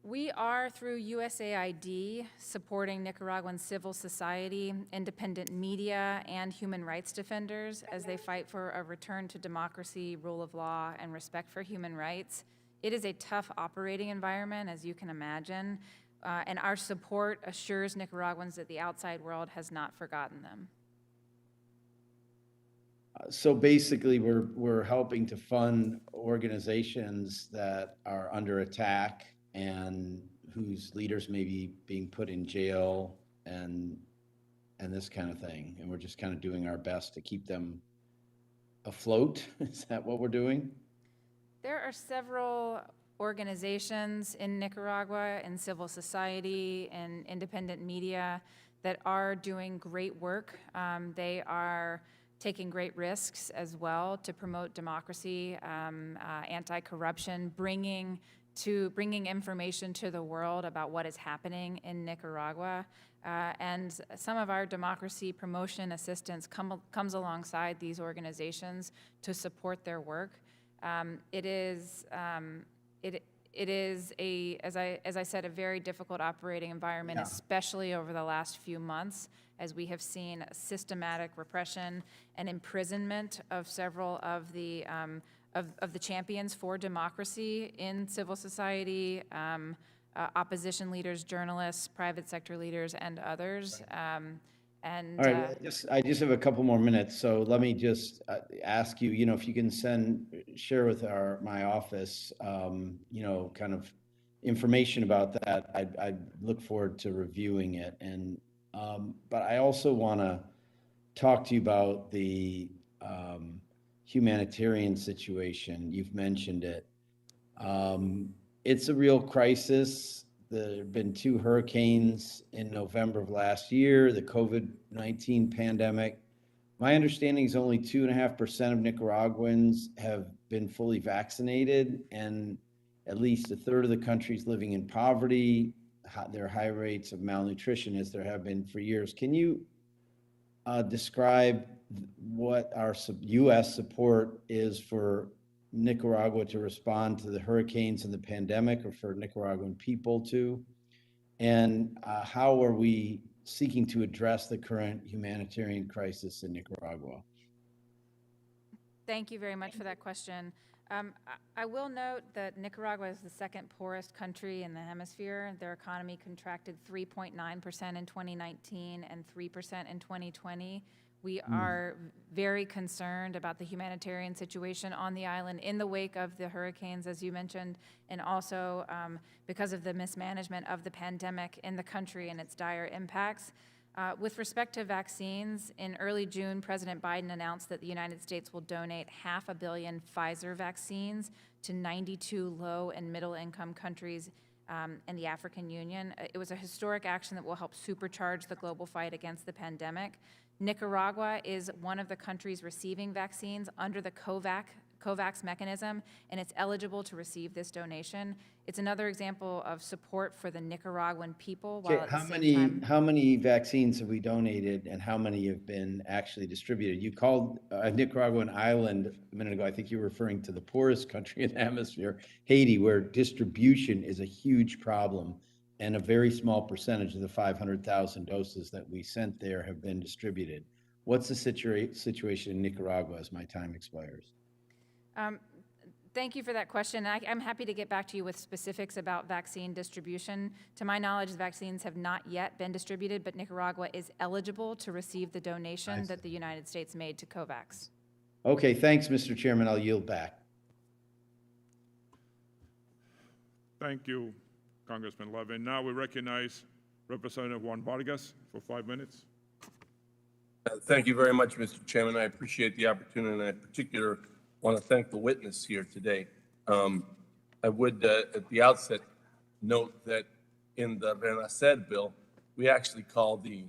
We are, through USAID, supporting Nicaraguan civil society, independent media, and human rights defenders as they fight for a return to democracy, rule of law, and respect for human rights. It is a tough operating environment, as you can imagine, and our support assures Nicaraguans that the outside world has not forgotten them. So basically, we're helping to fund organizations that are under attack and whose leaders may be being put in jail and this kind of thing. And we're just kind of doing our best to keep them afloat. Is that what we're doing? There are several organizations in Nicaragua, in civil society, and independent media that are doing great work. They are taking great risks as well to promote democracy, anti-corruption, bringing information to the world about what is happening in Nicaragua. And some of our democracy promotion assistance comes alongside these organizations to support their work. It is as I said, a very difficult operating environment, especially over the last few months, as we have seen systematic repression and imprisonment of several of the champions for democracy in civil society, opposition leaders, journalists, private sector leaders, and others. And all right, I just have a couple more minutes, so let me just ask you, if you can share with my office, kind of information about that. I'd look forward to reviewing it. And but I also want to talk to you about the humanitarian situation. You've mentioned it. It's a real crisis. There have been 2 hurricanes in November of last year, the COVID-19 pandemic. My understanding is only 2.5% of Nicaraguans have been fully vaccinated, and at least a third of the country is living in poverty. There are high rates of malnutrition, as there have been for years. Can you describe what our U.S. support is for Nicaragua to respond to the hurricanes and the pandemic, or for Nicaraguan people to? And how are we seeking to address the current humanitarian crisis in Nicaragua? Thank you very much for that question. I will note that Nicaragua is the second poorest country in the hemisphere. Their economy contracted 3.9% in 2019 and 3% in 2020. We are very concerned about the humanitarian situation on the island in the wake of the hurricanes, as you mentioned, and also because of the mismanagement of the pandemic in the country and its dire impacts. With respect to vaccines, in early June, President Biden announced that the United States will donate 500 million Pfizer vaccines to 92 low and middle income countries and the African Union. It was a historic action that will help supercharge the global fight against the pandemic. Nicaragua is one of the countries receiving vaccines under the COVAX mechanism, and it's eligible to receive this donation. It's another example of support for the Nicaraguan people. While at the same time, how many vaccines have we donated, and how many have been actually distributed? You called Nicaragua an island a minute ago. I think you're referring to the poorest country in the hemisphere, Haiti, where distribution is a huge problem, and a very small percentage of the 500,000 doses that we sent there have been distributed. What's the situation in Nicaragua as my time expires? Thank you for that question. I'm happy to get back to you with specifics about vaccine distribution. To my knowledge, the vaccines have not yet been distributed, but Nicaragua is eligible to receive the donation that the United States made to COVAX. Okay, thanks, Mr. Chairman. I'll yield back. Thank you, Congressman Levin. Now we recognize Representative Juan Vargas for 5 minutes. Thank you very much, Mr. Chairman. I appreciate the opportunity, and I in particular want to thank the witness here today. I would, at the outset, note that in the Renacer bill, we actually call the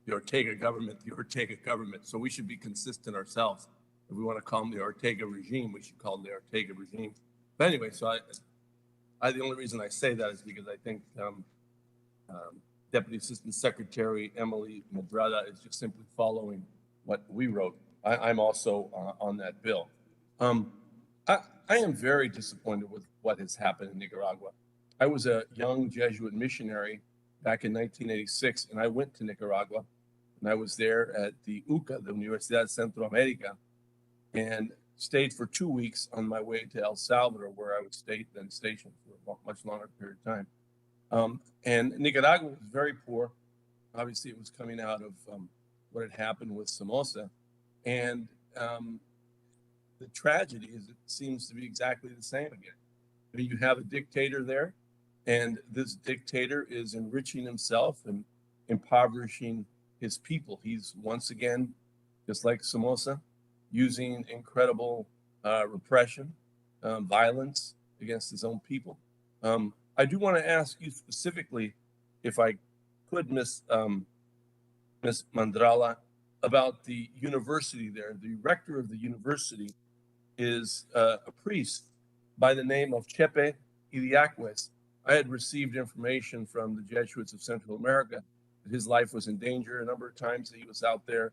Ortega government the Ortega government. So we should be consistent ourselves. If we want to call them the Ortega regime, we should call them the Ortega regime. But anyway, so the only reason I say that is because I think Deputy Assistant Secretary Emily Mendrala is just simply following what we wrote. I'm also on that bill. I am very disappointed with what has happened in Nicaragua. I was a young Jesuit missionary back in 1986, and I went to Nicaragua, and I was there at the UCA, the Universidad Centroamérica, and stayed for 2 weeks on my way to El Salvador, where I was then stationed for a much longer period of time. And Nicaragua was very poor. Obviously, it was coming out of what had happened with Somoza. And the tragedy is it seems to be exactly the same again. I mean, you have a dictator there, and this dictator is enriching himself and impoverishing his people. He's once again, just like Somoza, using incredible repression, violence against his own people. I do want to ask you specifically, if I could, Ms. Mendrala, about the university there. The rector of the university is a priest by the name of Chepe Idiaquez. I had received information from the Jesuits of Central America that his life was in danger a number of times. That he was out there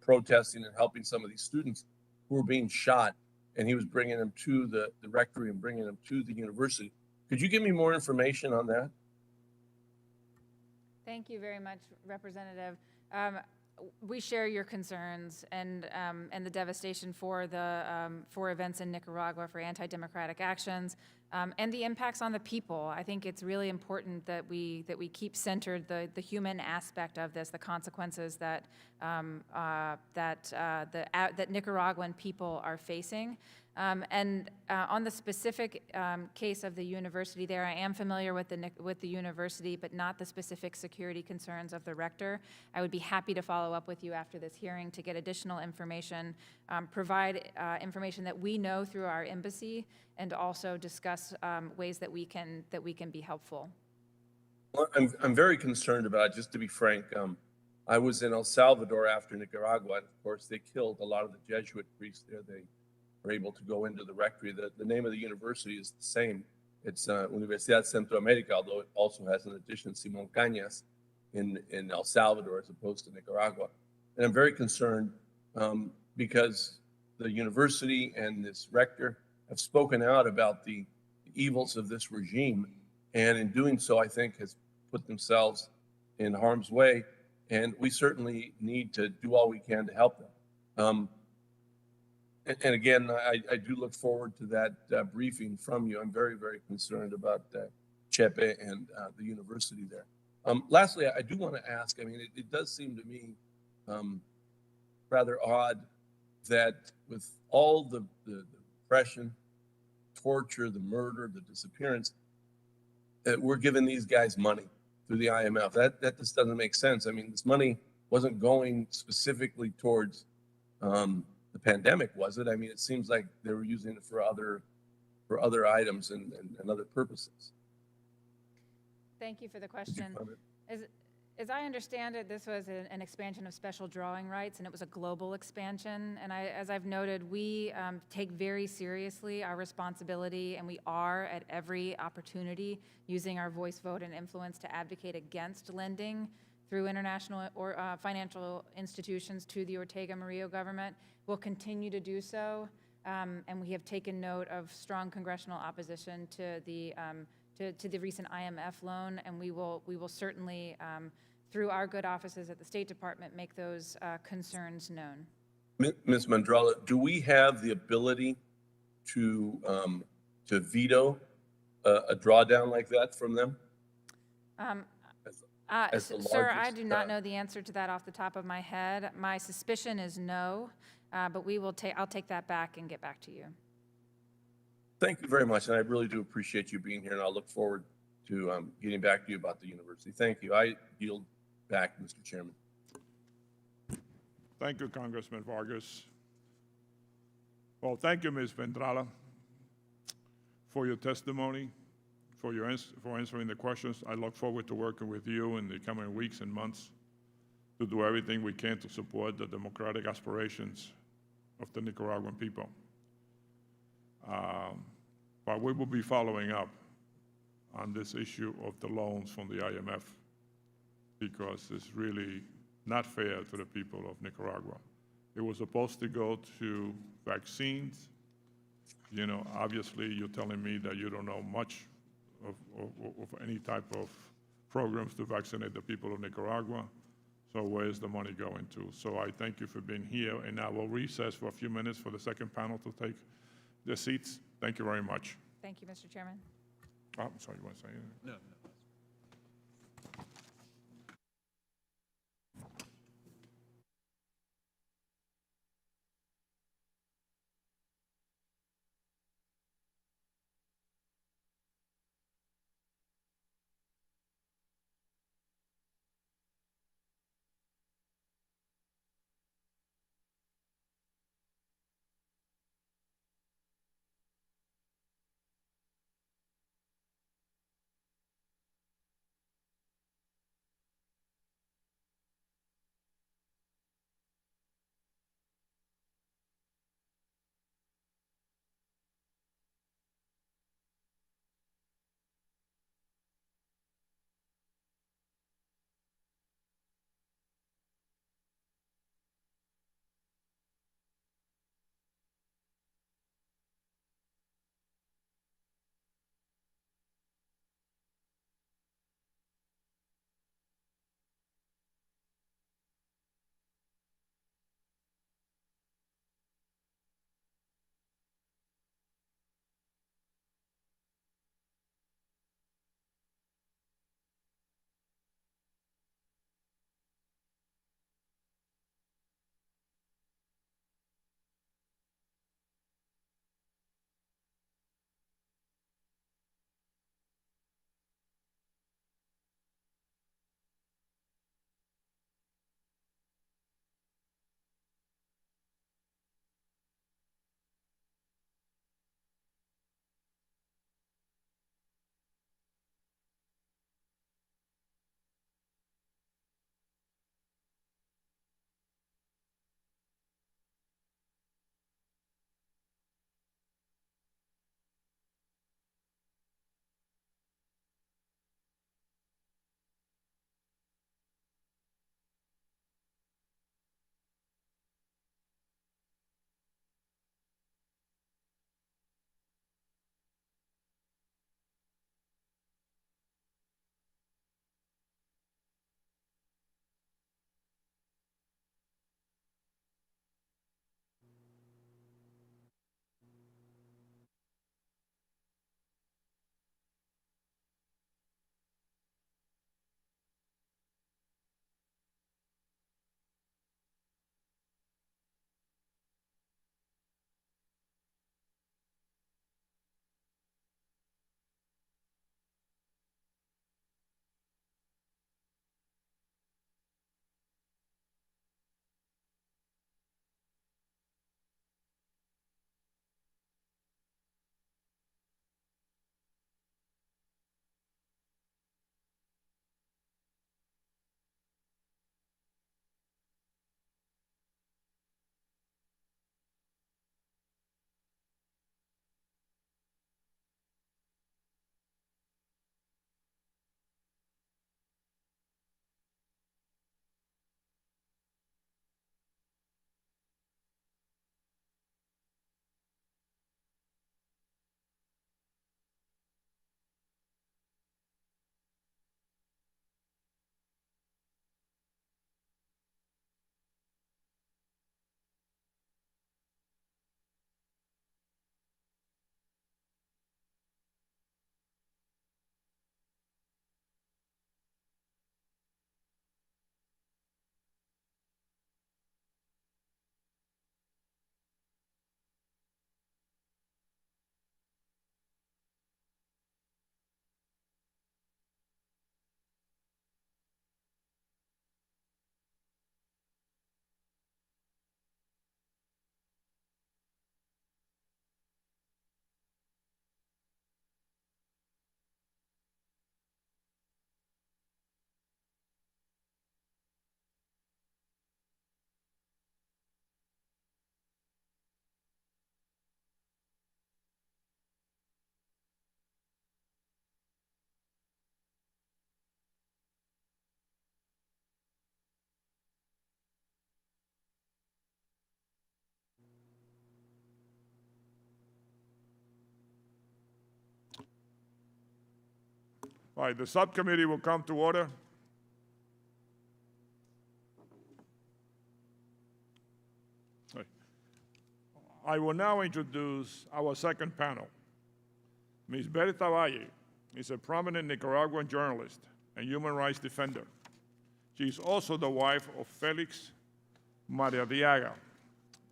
protesting and helping some of these students who were being shot, and he was bringing them to the rectory and bringing them to the university. Could you give me more information on that? Thank you very much, Representative. We share your concerns and the devastation for events in Nicaragua, for anti-democratic actions, and the impacts on the people. I think it's really important that we keep centered the human aspect of this, the consequences that Nicaraguan people are facing. On the specific case of the university there, I am familiar with the university, but not the specific security concerns of the rector. I would be happy to follow up with you after this hearing to get additional information, provide information that we know through our embassy, and also discuss ways that we can be helpful. Well, I'm very concerned about it, just to be frank. I was in El Salvador after Nicaragua, and of course they killed a lot of the Jesuit priests there. They were able to go into the rectory. The name of the university is the same. It's Universidad Centroamérica, although it also has an addition, Simón Cañas, in El Salvador as opposed to Nicaragua. And I'm very concerned because the university and this rector have spoken out about the evils of this regime, and in doing so, I think has put themselves in harm's way, and we certainly need to do all we can to help them. And again, I do look forward to that briefing from you. I'm very, very concerned about Chepe and the university there. Lastly, I do want to ask, I mean, it does seem to me rather odd that with all the repression, torture, the murder, the disappearance, we're giving these guys money through the IMF. That just doesn't make sense. I mean, this money wasn't going specifically towards the pandemic, was it? I mean, it seems like they were using it for other items and other purposes. Thank you for the question. As I understand it, this was an expansion of special drawing rights, and it was a global expansion. And as I've noted, we take very seriously our responsibility, and we are at every opportunity using our voice, vote, and influence to advocate against lending through international or financial institutions to the Ortega Murillo government. We'll continue to do so, and we have taken note of strong congressional opposition to the recent IMF loan, and we will certainly, through our good offices at the State Department, make those concerns known. Ms. Mendrala, do we have the ability to veto a drawdown like that from them? as the Sir, I largest, do not know the answer to that off the top of my head. My suspicion is no, but I'll take that back and get back to you. Thank you very much, and I really do appreciate you being here, and I'll look forward to getting back to you about the university. Thank you. I yield back, Mr. Chairman. Thank you, Congressman Vargas. Well, thank you, Ms. Mendrala, for your testimony, for answering the questions. I look forward to working with you in the coming weeks and months to do everything we can to support the democratic aspirations of the Nicaraguan people. But we will be following up on this issue of the loans from the IMF because it's really not fair to the people of Nicaragua. It was supposed to go to vaccines. You know, obviously you're telling me that you don't know much of any type of programs to vaccinate the people of Nicaragua. So where's the money going to? So I thank you for being here, and I will recess for a few minutes for the second panel to take their seats. Thank you very much. Thank you, Mr. Chairman. Oh, I'm sorry, you want to say anything? No. All right, the subcommittee will come to order. I will now introduce our second panel. Ms. Berta Valle is a prominent Nicaraguan journalist and human rights defender. She is also the wife of Felix Maradiaga,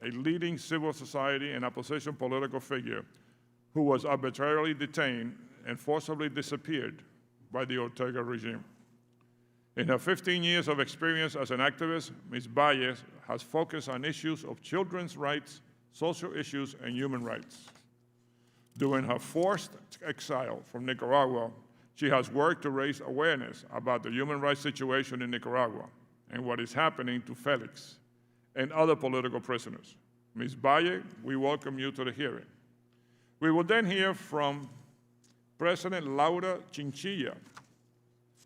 a leading civil society and opposition political figure who was arbitrarily detained and forcibly disappeared by the Ortega regime. In her 15 years of experience as an activist, Ms. Valle has focused on issues of children's rights, social issues, and human rights. During her forced exile from Nicaragua, she has worked to raise awareness about the human rights situation in Nicaragua and what is happening to Felix and other political prisoners. Ms. Valle, we welcome you to the hearing. We will then hear from President Laura Chinchilla.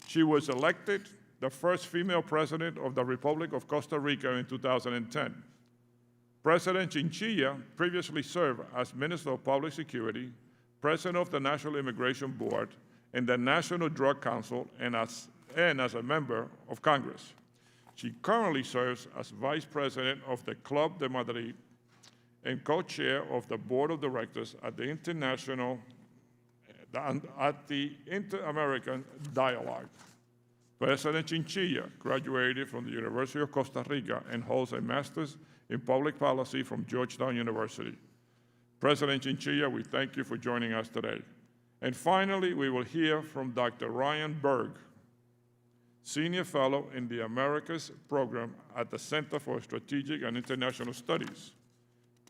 She was elected the first female president of the Republic of Costa Rica in 2010. President Chinchilla previously served as Minister of Public Security, President of the National Immigration Board, and the National Drug Council, and as a member of Congress. She currently serves as Vice President of the Club de Madrid and co-chair of the Board of Directors at the Inter-American Dialogue. President Chinchilla graduated from the University of Costa Rica and holds a master's in public policy from Georgetown University. President Chinchilla, we thank you for joining us today. And finally, we will hear from Dr. Ryan Berg, Senior Fellow in the Americas Program at the Center for Strategic and International Studies.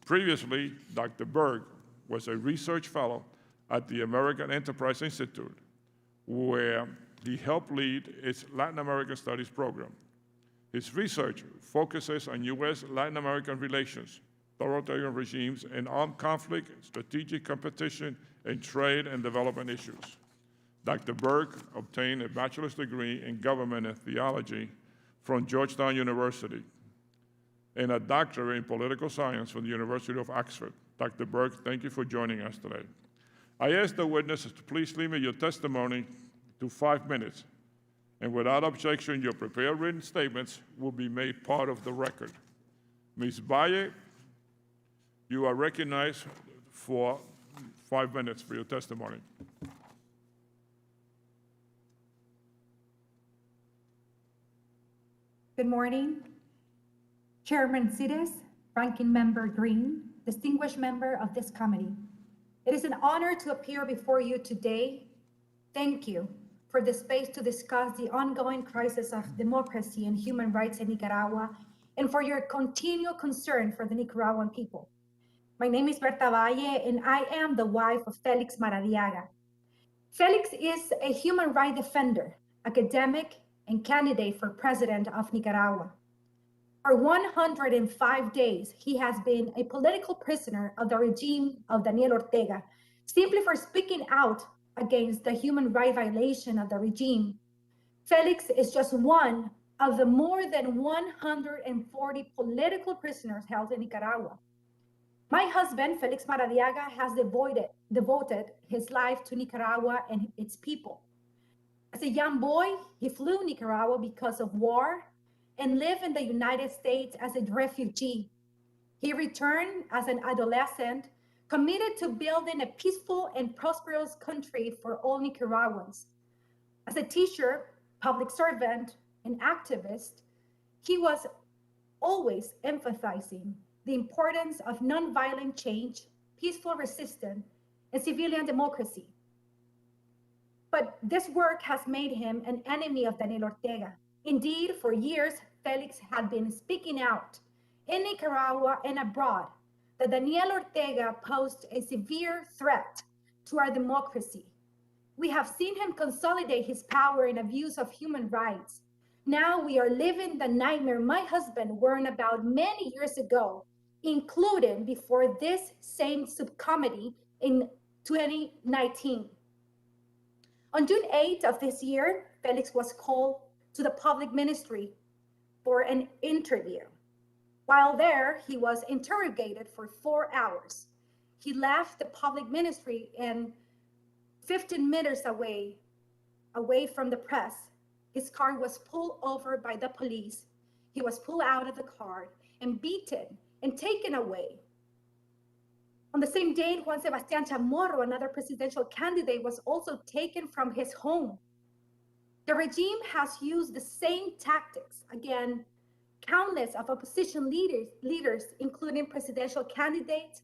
Previously, Dr. Berg was a research fellow at the American Enterprise Institute, where he helped lead its Latin American Studies program. His research focuses on U.S.-Latin American relations, authoritarian regimes, and armed conflict, strategic competition, and trade and development issues. Dr. Berg obtained a bachelor's degree in government and theology from Georgetown University and a doctorate in political science from the University of Oxford. Dr. Berg, thank you for joining us today. I ask the witnesses to please limit your testimony to 5 minutes, and without objection, your prepared written statements will be made part of the record. Ms. Valle, you are recognized for 5 minutes for your testimony. Good morning, Chairman Cires, Ranking Member Green, distinguished member of this committee. It is an honor to appear before you today. Thank you for the space to discuss the ongoing crisis of democracy and human rights in Nicaragua, and for your continual concern for the Nicaraguan people. My name is Berta Valle, and I am the wife of Felix Maradiaga. Felix is a human rights defender, academic, and candidate for president of Nicaragua. For 105 days, he has been a political prisoner of the regime of Daniel Ortega, simply for speaking out against the human rights violation of the regime. Felix is just one of the more than 140 political prisoners held in Nicaragua. My husband, Felix Maradiaga, has devoted his life to Nicaragua and its people. As a young boy, he flew Nicaragua because of war and lived in the United States as a refugee. He returned as an adolescent, committed to building a peaceful and prosperous country for all Nicaraguans. As a teacher, public servant, and activist, he was always emphasizing the importance of nonviolent change, peaceful resistance, and civilian democracy. But this work has made him an enemy of Daniel Ortega. Indeed, for years, Felix had been speaking out in Nicaragua and abroad that Daniel Ortega posed a severe threat to our democracy. We have seen him consolidate his power and abuse of human rights. Now we are living the nightmare my husband warned about many years ago, including before this same subcommittee in 2019. On June 8th of this year, Felix was called to the public ministry for an interview. While there, he was interrogated for 4 hours. He left the public ministry, and 15 meters away, away from the press, his car was pulled over by the police. He was pulled out of the car and beaten and taken away. On the same day, Juan Sebastián Chamorro, another presidential candidate, was also taken from his home. The regime has used the same tactics. Again, countless of opposition leaders, including presidential candidates,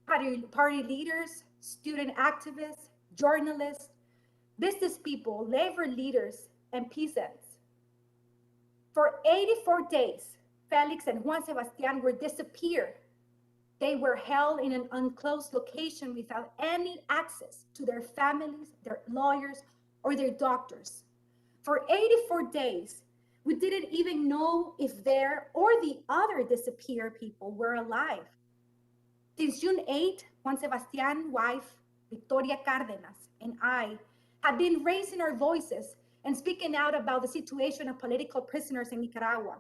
party leaders, student activists, journalists, business people, labor leaders, and peasants. For 84 days, Felix and Juan Sebastián were disappeared. They were held in an enclosed location without any access to their families, their lawyers, or their doctors. For 84 days, we didn't even know if their or the other disappeared people were alive. Since June 8, Juan Sebastián's wife, Victoria Cárdenas, and I have been raising our voices and speaking out about the situation of political prisoners in Nicaragua.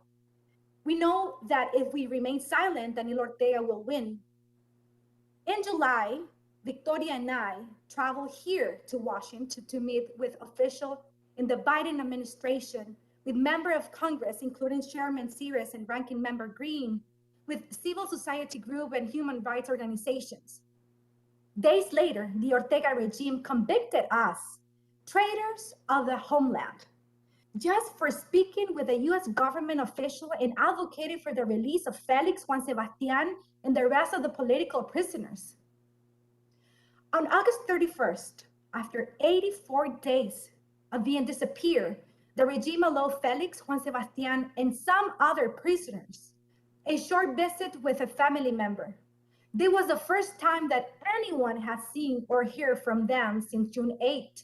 We know that if we remain silent, Daniel Ortega will win. In July, Victoria and I traveled here to Washington to meet with officials in the Biden administration, with members of Congress, including Chairman Sears and Ranking Member Green, with civil society groups and human rights organizations. Days later, the Ortega regime convicted us, traitors of the homeland, just for speaking with a US government official and advocating for the release of Felix, Juan Sebastián, and the rest of the political prisoners. On August 31st, after 84 days of being disappeared, the regime allowed Felix, Juan Sebastián, and some other prisoners a short visit with a family member. This was the first time that anyone has seen or heard from them since June 8.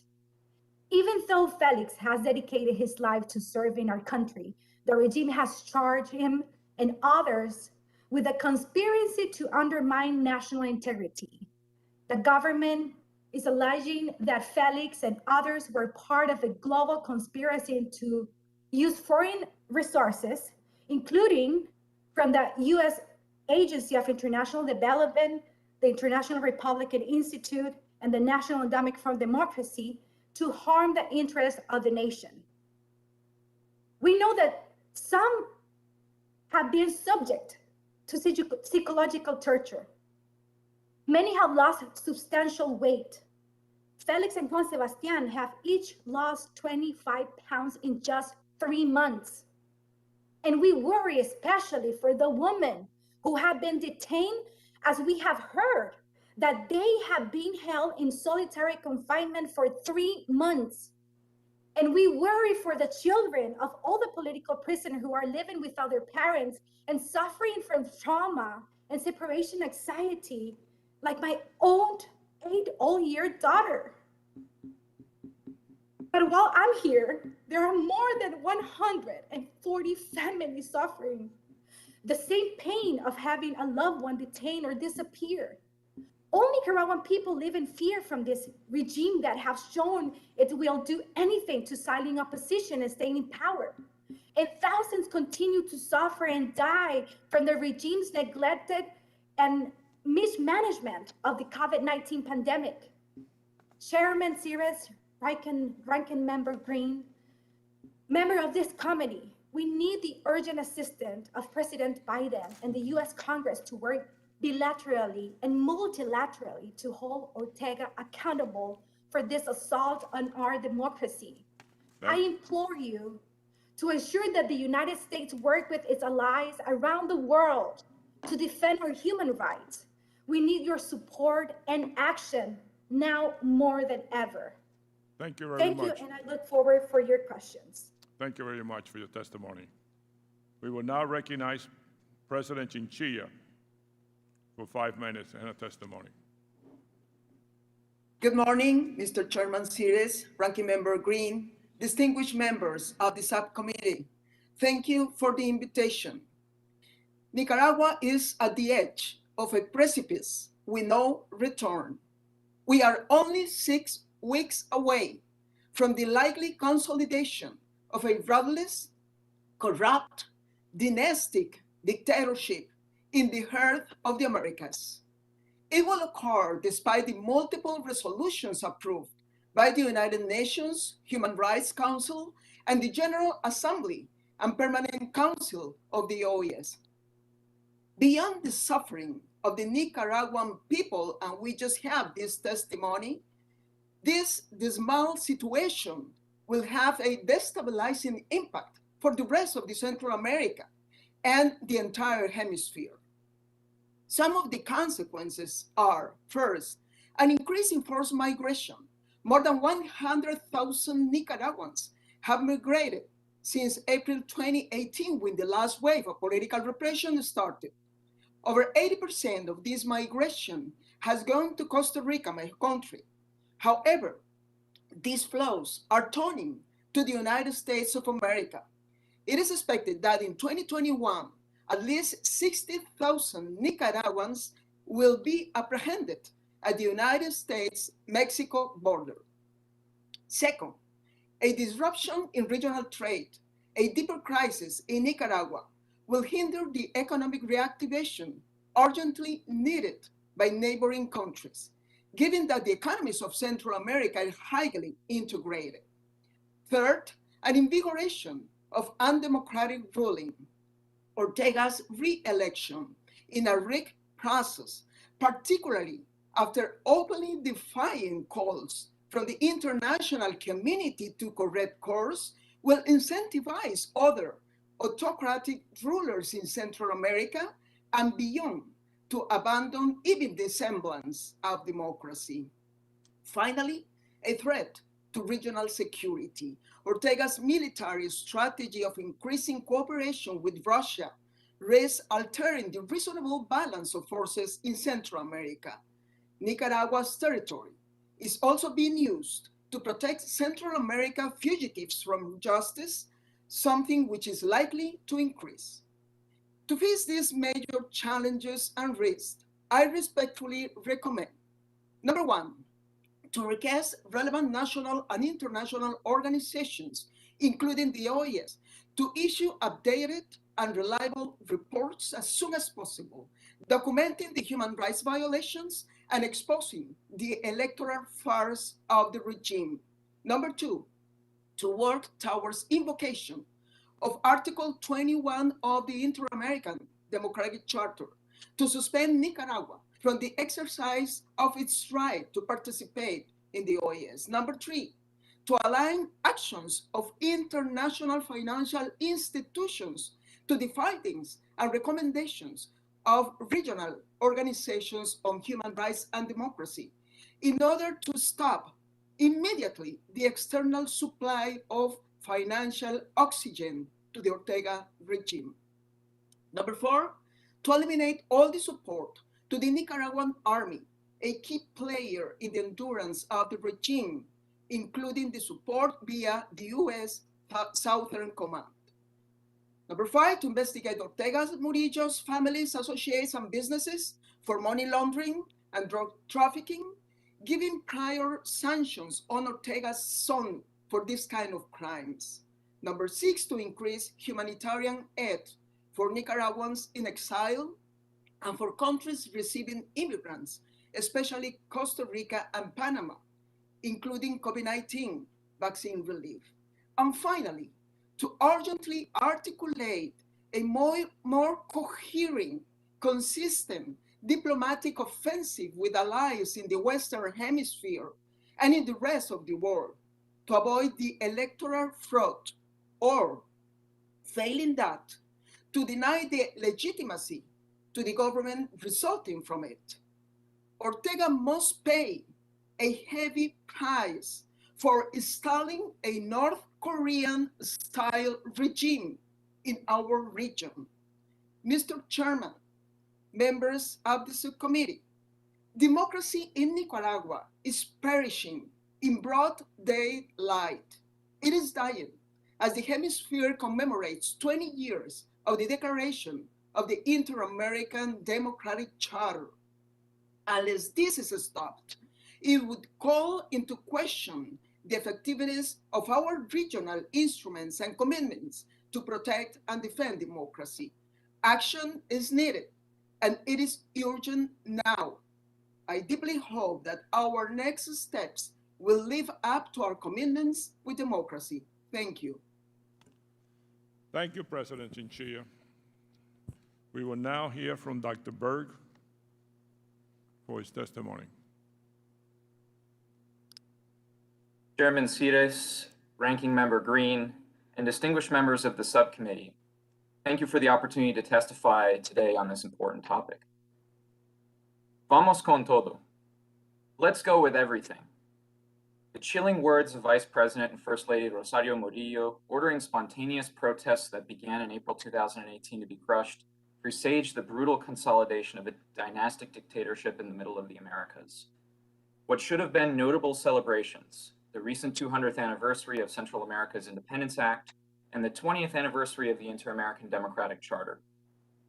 Even though Felix has dedicated his life to serving our country, the regime has charged him and others with a conspiracy to undermine national integrity. The government is alleging that Felix and others were part of a global conspiracy to use foreign resources, including from the US Agency of International Development, the International Republican Institute, and the National Endowment for Democracy, to harm the interests of the nation. We know that some have been subject to psychological torture. Many have lost substantial weight. Felix and Juan Sebastián have each lost 25 pounds in just 3 months. And we worry especially for the women who have been detained, as we have heard that they have been held in solitary confinement for 3 months. And we worry for the children of all the political prisoners who are living without their parents and suffering from trauma and separation anxiety, like my own 8-year-old daughter. But while I'm here, there are more than 140 families suffering the same pain of having a loved one detained or disappear. All Nicaraguan people live in fear from this regime that has shown it will do anything to silence opposition and stay in power. And thousands continue to suffer and die from the regime's neglected and mismanagement of the COVID-19 pandemic. Chairman Sears, Ranking Member Green, member of this committee, we need the urgent assistance of President Biden and the US Congress to work bilaterally and multilaterally to hold Ortega accountable for this assault on our democracy. I implore you to ensure that the United States work with its allies around the world to defend our human rights. We need your support and action now more than ever. Thank you very Thank much. you, and I look forward for your questions. Thank you very much for your testimony. We will now recognize President Chinchilla for 5 minutes and a testimony. Good morning, Mr. Chairman Sears, Ranking Member Green, distinguished members of the subcommittee. Thank you for the invitation. Nicaragua is at the edge of a precipice with no return. We are only 6 weeks away from the likely consolidation of a ruthless, corrupt, dynastic dictatorship in the heart of the Americas. It will occur despite the multiple resolutions approved by the United Nations Human Rights Council and the General Assembly and Permanent Council of the OAS. Beyond the suffering of the Nicaraguan people, and we just have this testimony, this dismal situation will have a destabilizing impact for the rest of the Central America and the entire hemisphere. Some of the consequences are, first, an increase in forced migration. More than 100,000 Nicaraguans have migrated since April 2018, when the last wave of political repression started. Over 80% of this migration has gone to Costa Rica, my country. However, these flows are turning to the United States of America. It is expected that in 2021, at least 60,000 Nicaraguans will be apprehended at the United States-Mexico border. Second, a disruption in regional trade, a deeper crisis in Nicaragua will hinder the economic reactivation urgently needed by neighboring countries, given that the economies of Central America are highly integrated. Third, an invigoration of undemocratic ruling. Ortega's re-election in a rigged process, particularly after openly defying calls from the international community to correct course, will incentivize other autocratic rulers in Central America and beyond to abandon even the semblance of democracy. Finally, a threat to regional security. Ortega's military strategy of increasing cooperation with Russia risks altering the reasonable balance of forces in Central America. Nicaragua's territory is also being used to protect Central America fugitives from justice, something which is likely to increase. To face these major challenges and risks, I respectfully recommend, number one, to request relevant national and international organizations, including the OAS, to issue updated and reliable reports as soon as possible, documenting the human rights violations and exposing the electoral farce of the regime. Number two, to work towards invocation of Article 21 of the Inter-American Democratic Charter to suspend Nicaragua from the exercise of its right to participate in the OAS. Number three, to align actions of international financial institutions to the findings and recommendations of regional organizations on human rights and democracy in order to stop immediately the external supply of financial oxygen to the Ortega regime. Number four, to eliminate all the support to the Nicaraguan army, a key player in the endurance of the regime, including the support via the U.S. Southern Command. Number five, to investigate Ortega's, Murillo's, families, associates, and businesses for money laundering and drug trafficking, giving prior sanctions on Ortega's son for this kind of crimes. Number six, to increase humanitarian aid for Nicaraguans in exile and for countries receiving immigrants, especially Costa Rica and Panama, including COVID-19 vaccine relief. And finally, to urgently articulate a more coherent, consistent diplomatic offensive with allies in the Western Hemisphere and in the rest of the world to avoid the electoral fraud, or, failing that, to deny the legitimacy to the government resulting from it. Ortega must pay a heavy price for installing a North Korean-style regime in our region. Mr. Chairman, members of the subcommittee, democracy in Nicaragua is perishing in broad daylight. It is dying as the Hemisphere commemorates 20 years of the declaration of the Inter-American Democratic Charter. Unless this is stopped, it would call into question the effectiveness of our regional instruments and commitments to protect and defend democracy. Action is needed, and it is urgent now. I deeply hope that our next steps will live up to our commitments with democracy. Thank you. Thank you, President Chinchilla. We will now hear from Dr. Berg for his testimony. Chairman Cires, Ranking Member Green, and distinguished members of the subcommittee, thank you for the opportunity to testify today on this important topic. Vamos con todo. Let's go with everything. The chilling words of Vice President and First Lady Rosario Murillo ordering spontaneous protests that began in April 2018 to be crushed presaged the brutal consolidation of a dynastic dictatorship in the middle of the Americas. What should have been notable celebrations, the recent 200th anniversary of Central America's Independence Act and the 20th anniversary of the Inter-American Democratic Charter,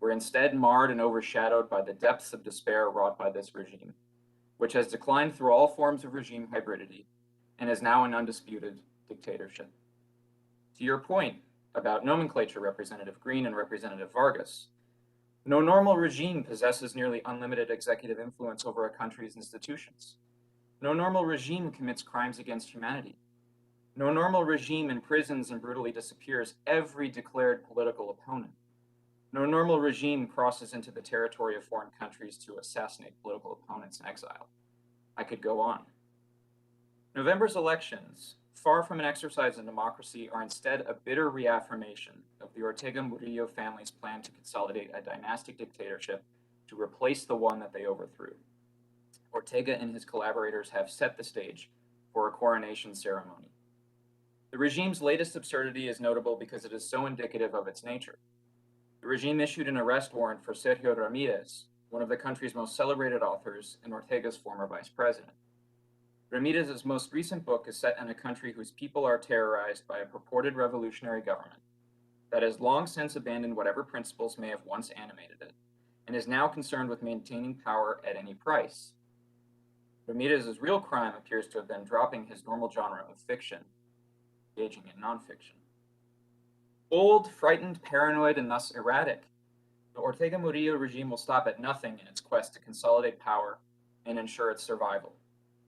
were instead marred and overshadowed by the depths of despair wrought by this regime, which has declined through all forms of regime hybridity and is now an undisputed dictatorship. To your point about nomenclature, Representative Green and Representative Vargas, no normal regime possesses nearly unlimited executive influence over a country's institutions. No normal regime commits crimes against humanity. No normal regime imprisons and brutally disappears every declared political opponent. No normal regime crosses into the territory of foreign countries to assassinate political opponents in exile. I could go on. November's elections, far from an exercise in democracy, are instead a bitter reaffirmation of the Ortega Murillo family's plan to consolidate a dynastic dictatorship to replace the one that they overthrew. Ortega and his collaborators have set the stage for a coronation ceremony. The regime's latest absurdity is notable because it is so indicative of its nature. The regime issued an arrest warrant for Sergio Ramirez, one of the country's most celebrated authors and Ortega's former vice president. Ramirez's most recent book is set in a country whose people are terrorized by a purported revolutionary government that has long since abandoned whatever principles may have once animated it, and is now concerned with maintaining power at any price. Ramirez's real crime appears to have been dropping his normal genre of fiction, engaging in nonfiction. Old, frightened, paranoid, and thus erratic, the Ortega Murillo regime will stop at nothing in its quest to consolidate power and ensure its survival.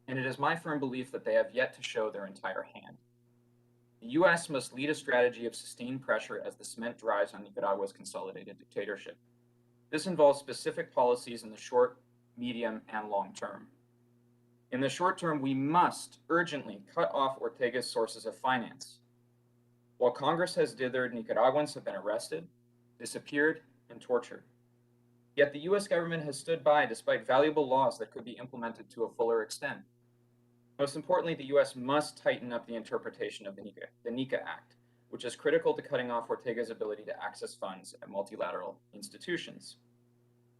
And it is my firm belief that they have yet to show their entire hand. The U.S. must lead a strategy of sustained pressure as the cement dries on Nicaragua's consolidated dictatorship. This involves specific policies in the short, medium, and long term. In the short term, we must urgently cut off Ortega's sources of finance. While Congress has dithered, Nicaraguans have been arrested, disappeared, and tortured. Yet the U.S. government has stood by despite valuable laws that could be implemented to a fuller extent. Most importantly, the U.S. must tighten up the interpretation of the NICA Act, which is critical to cutting off Ortega's ability to access funds at multilateral institutions.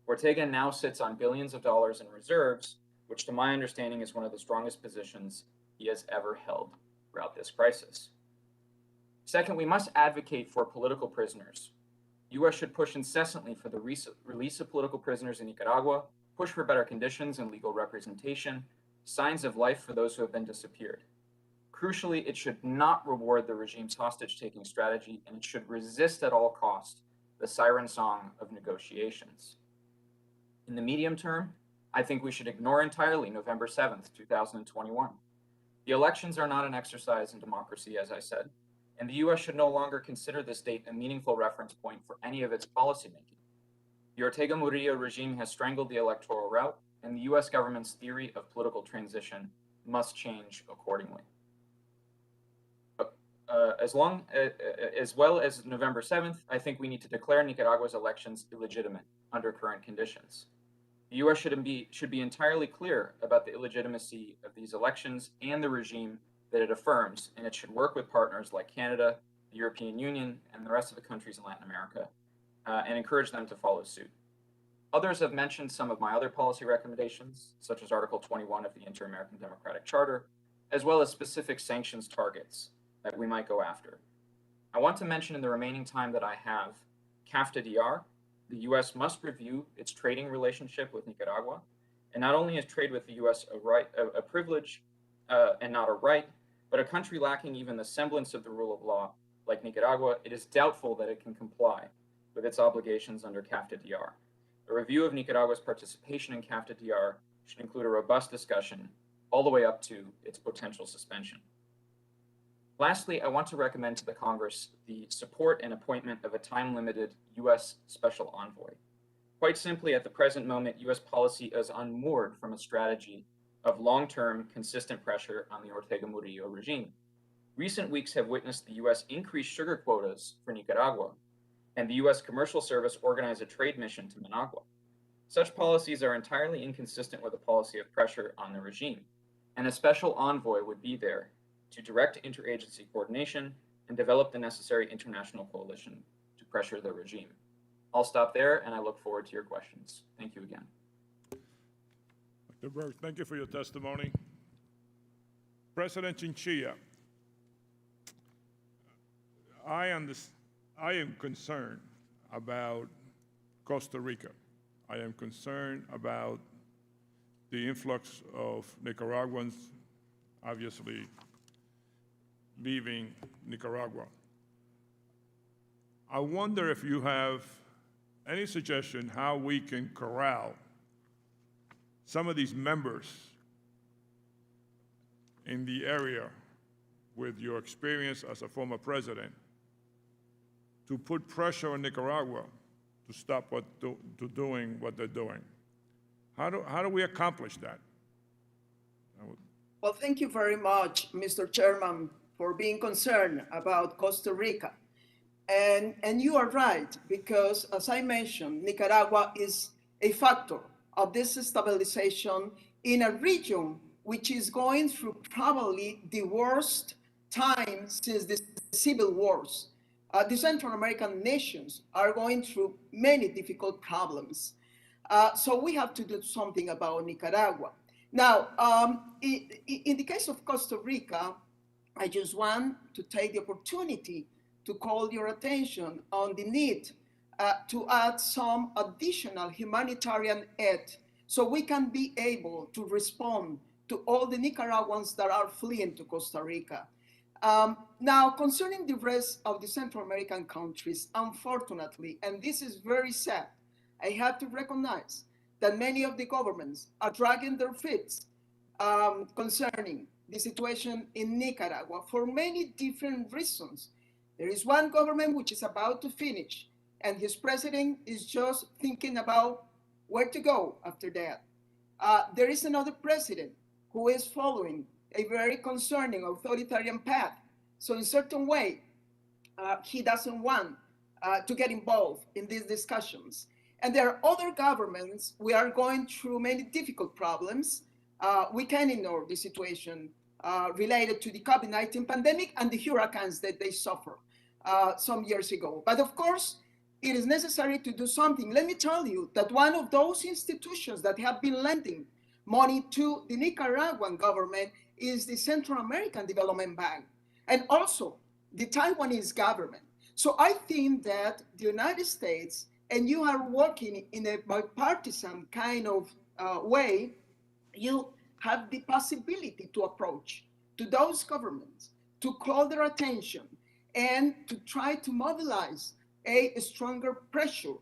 Ortega now sits on billions of dollars in reserves, which to my understanding is one of the strongest positions he has ever held throughout this crisis. Second, we must advocate for political prisoners. The U.S. should push incessantly for the release of political prisoners in Nicaragua, push for better conditions and legal representation, signs of life for those who have been disappeared. Crucially, it should not reward the regime's hostage-taking strategy, and it should resist at all costs the siren song of negotiations. In the medium term, I think we should ignore entirely November 7th, 2021. The elections are not an exercise in democracy, as I said, and the U.S. should no longer consider this date a meaningful reference point for any of its policymaking. The Ortega Murillo regime has strangled the electoral route, and the U.S. government's theory of political transition must change accordingly. As well as November 7th, I think we need to declare Nicaragua's elections illegitimate under current conditions. The U.S. should be entirely clear about the illegitimacy of these elections and the regime that it affirms, and it should work with partners like Canada, the European Union, and the rest of the countries in Latin America, and encourage them to follow suit. Others have mentioned some of my other policy recommendations, such as Article 21 of the Inter-American Democratic Charter, as well as specific sanctions targets that we might go after. I want to mention in the remaining time that I have, CAFTA-DR. The U.S. must review its trading relationship with Nicaragua, and not only is trade with the U.S. a privilege and not a right, but a country lacking even the semblance of the rule of law, like Nicaragua, it is doubtful that it can comply with its obligations under CAFTA-DR. A review of Nicaragua's participation in CAFTA-DR should include a robust discussion all the way up to its potential suspension. Lastly, I want to recommend to the Congress the support and appointment of a time-limited U.S. Special Envoy. Quite simply, at the present moment, U.S. policy is unmoored from a strategy of long-term, consistent pressure on the Ortega Murillo regime. Recent weeks have witnessed the U.S. increase sugar quotas for Nicaragua, and the U.S. Commercial Service organize a trade mission to Managua. Such policies are entirely inconsistent with a policy of pressure on the regime, and a special envoy would be there to direct interagency coordination and develop the necessary international coalition to pressure the regime. I'll stop there, and I look forward to your questions. Thank you again. Dr. Berg, thank you for your testimony. President Chinchilla, I am concerned about Costa Rica. I am concerned about the influx of Nicaraguans, obviously, leaving Nicaragua. I wonder if you have any suggestion how we can corral some of these members in the area with your experience as a former president to put pressure on Nicaragua to stop doing what they're doing. How do we accomplish that? Well, thank you very much, Mr. Chairman, for being concerned about Costa Rica. And you are right, because as I mentioned, Nicaragua is a factor of this stabilization in a region which is going through probably the worst time since the civil wars. The Central American nations are going through many difficult problems. So we have to do something about Nicaragua. Now, in the case of Costa Rica, I just want to take the opportunity to call your attention on the need to add some additional humanitarian aid so we can be able to respond to all the Nicaraguans that are fleeing to Costa Rica. Now, concerning the rest of the Central American countries, unfortunately, and this is very sad, I have to recognize that many of the governments are dragging their feet concerning the situation in Nicaragua for many different reasons. There is one government which is about to finish, and his president is just thinking about where to go after that. There is another president who is following a very concerning authoritarian path. So in a certain way, he doesn't want to get involved in these discussions. And there are other governments. We are going through many difficult problems. We can ignore the situation related to the COVID-19 pandemic and the hurricanes that they suffered some years ago. But of course, it is necessary to do something. Let me tell you that one of those institutions that have been lending money to the Nicaraguan government is the Central American Development Bank, and also the Taiwanese government. So I think that the United States, and you are working in a bipartisan kind of way, you have the possibility to approach to those governments, to call their attention, and to try to mobilize a stronger pressure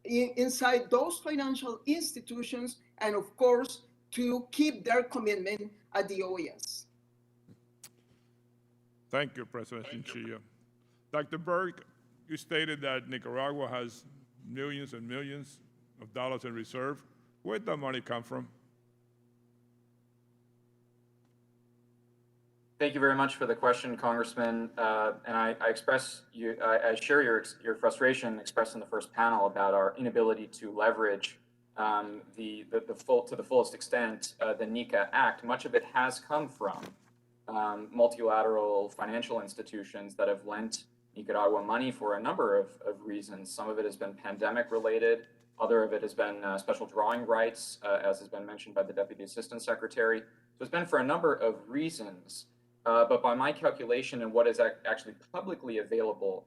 inside those financial institutions, and of course, to keep their commitment at the OAS. Thank you, President Chinchilla. Dr. Berg, you stated that Nicaragua has millions and millions of dollars in reserve. Where'd that money come from? Thank you very much for the question, Congressman. And I share your frustration expressed in the first panel about our inability to leverage to the fullest extent the NICA Act. Much of it has come from multilateral financial institutions that have lent Nicaragua money for a number of reasons. Some of it has been pandemic related. Other of it has been special drawing rights, as has been mentioned by the Deputy Assistant Secretary. So it's been for a number of reasons. But by my calculation and what is actually publicly available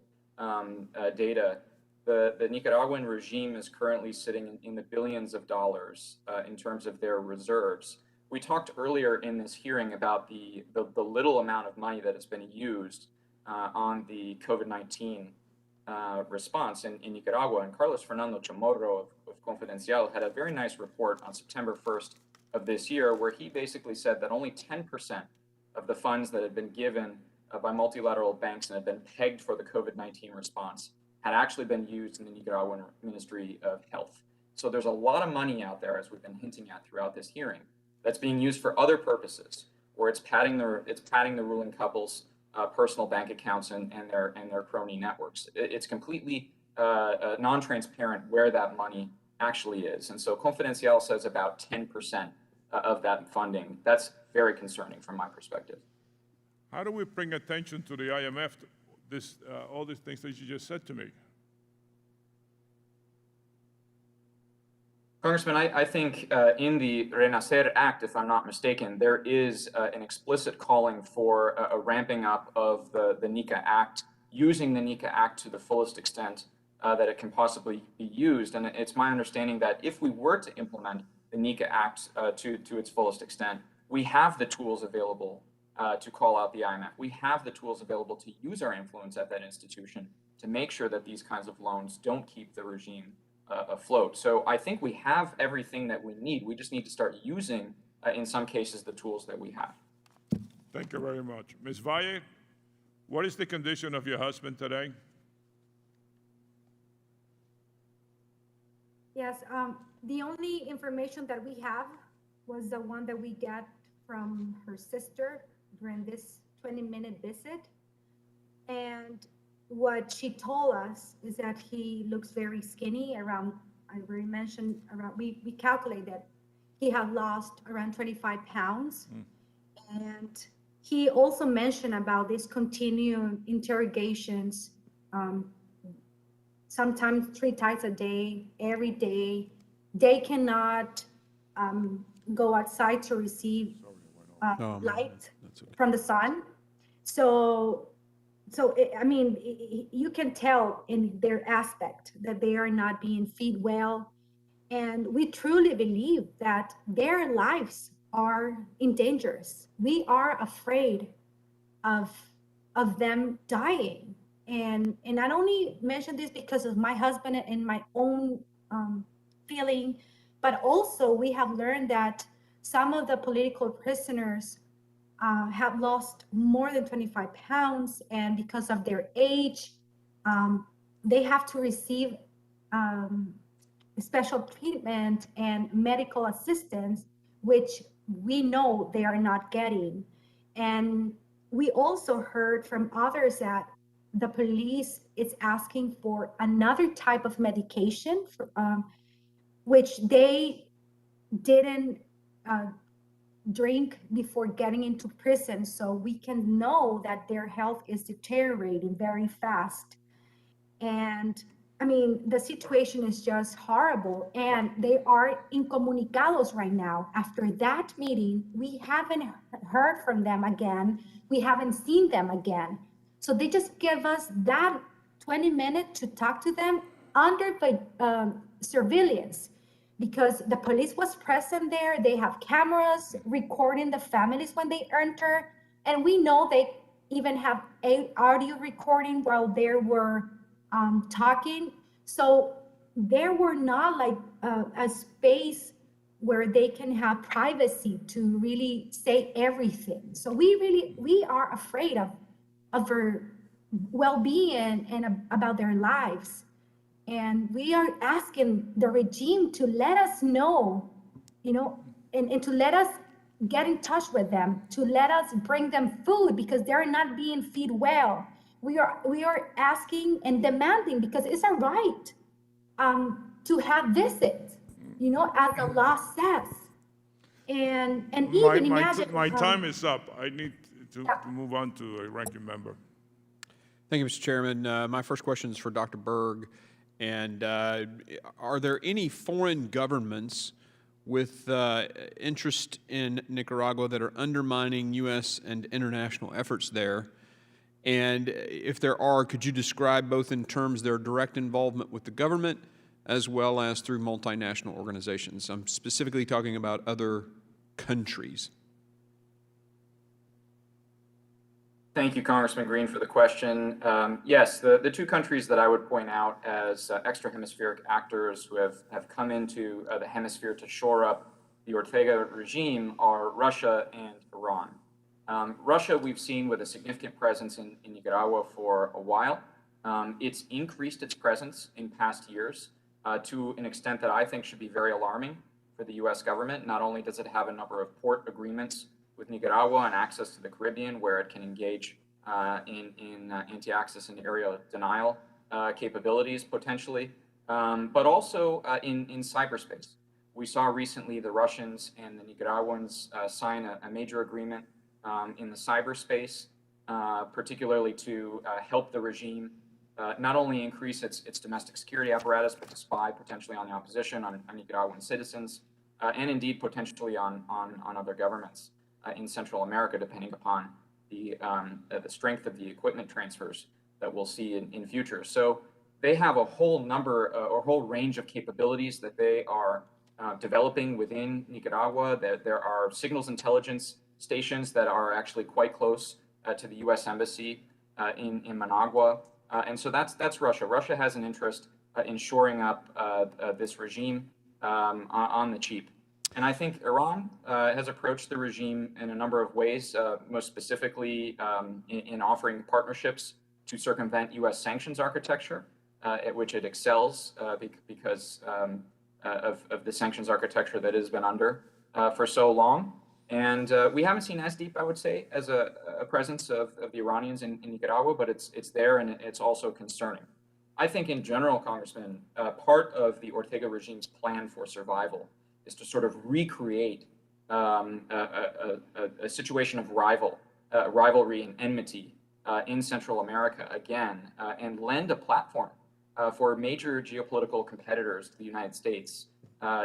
data, the Nicaraguan regime is currently sitting in the billions of dollars in terms of their reserves. We talked earlier in this hearing about the little amount of money that has been used on the COVID-19 response in Nicaragua. And Carlos Fernando Chamorro of Confidencial had a very nice report on September 1st of this year, where he basically said that only 10% of the funds that had been given by multilateral banks and had been pegged for the COVID-19 response had actually been used in the Nicaraguan Ministry of Health. So there's a lot of money out there, as we've been hinting at throughout this hearing, that's being used for other purposes, where it's padding the ruling couple's personal bank accounts and their crony networks. It's completely non-transparent where that money actually is. And so Confidencial says about 10% of that funding. That's very concerning from my perspective. How do we bring attention to the IMF, all these things that you just said to me? Congressman, I think in the Renacer Act, if I'm not mistaken, there is an explicit calling for a ramping up of the NICA Act, using the NICA Act to the fullest extent that it can possibly be used. And it's my understanding that if we were to implement the NICA Act to its fullest extent, we have the tools available to call out the IMF. We have the tools available to use our influence at that institution to make sure that these kinds of loans don't keep the regime afloat. So I think we have everything that we need. We just need to start using, in some cases, the tools that we have. Thank you very much. Ms. Valle, what is the condition of your husband today? Yes, the only information that we have was the one that we get from her sister during this 20-minute visit. And what she told us is that he looks very skinny, around, I already mentioned, around, we calculate that he had lost around 25 pounds. And he also mentioned about these continued interrogations, sometimes 3 times a day, every day. They cannot go outside to receive light from the sun. So you can tell in their aspect that they are not being fed well. And we truly believe that their lives are in danger. We are afraid of them dying. And I only mention this because of my husband and my own feeling, but also we have learned that some of the political prisoners have lost more than 25 pounds, and because of their age, they have to receive special treatment and medical assistance, which we know they are not getting. And we also heard from others that the police is asking for another type of medication, which they didn't drink before getting into prison. So we can know that their health is deteriorating very fast. And I mean, the situation is just horrible. And they are incomunicados right now. After that meeting, we haven't heard from them again. We haven't seen them again. So they just give us that 20 minutes to talk to them under surveillance, because the police was present there. They have cameras recording the families when they enter. And we know they even have audio recording while they were talking. So there were not like a space where they can have privacy to really say everything. So we are afraid of their well-being and about their lives. And we are asking the regime to let us know, and to let us get in touch with them, to let us bring them food, because they're not being fed well. We are asking and demanding, because it's a right to have visits, as the law says. And even imagine. My time is up. I need to move on to a ranking member. Thank you, Mr. Chairman. My first question is for Dr. Berg. And are there any foreign governments with interest in Nicaragua that are undermining U.S. and international efforts there? And if there are, could you describe both in terms of their direct involvement with the government as well as through multinational organizations? I'm specifically talking about other countries. Thank you, Congressman Green, for the question. Yes, the 2 countries that I would point out as extra-hemispheric actors who have come into the hemisphere to shore up the Ortega regime are Russia and Iran. Russia, we've seen with a significant presence in Nicaragua for a while. It's increased its presence in past years to an extent that I think should be very alarming for the US government. Not only does it have a number of port agreements with Nicaragua and access to the Caribbean where it can engage in anti-access and area denial capabilities potentially, but also in cyberspace. We saw recently the Russians and the Nicaraguans sign a major agreement in the cyberspace, particularly to help the regime not only increase its domestic security apparatus, but to spy potentially on the opposition, on Nicaraguan citizens, and indeed potentially on other governments in Central America, depending upon the strength of the equipment transfers that we'll see in future. So they have a whole number or whole range of capabilities that they are developing within Nicaragua. There are signals intelligence stations that are actually quite close to the U.S. Embassy in Managua. And so that's Russia. Russia has an interest in shoring up this regime on the cheap. And I think Iran has approached the regime in a number of ways, most specifically in offering partnerships to circumvent U.S. sanctions architecture, at which it excels because of the sanctions architecture that it has been under for so long. And we haven't seen as deep, I would say, as a presence of the Iranians in Nicaragua, but it's there and it's also concerning. I think in general, Congressman, part of the Ortega regime's plan for survival is to sort of recreate a situation of rivalry and enmity in Central America again, and lend a platform for major geopolitical competitors to the United States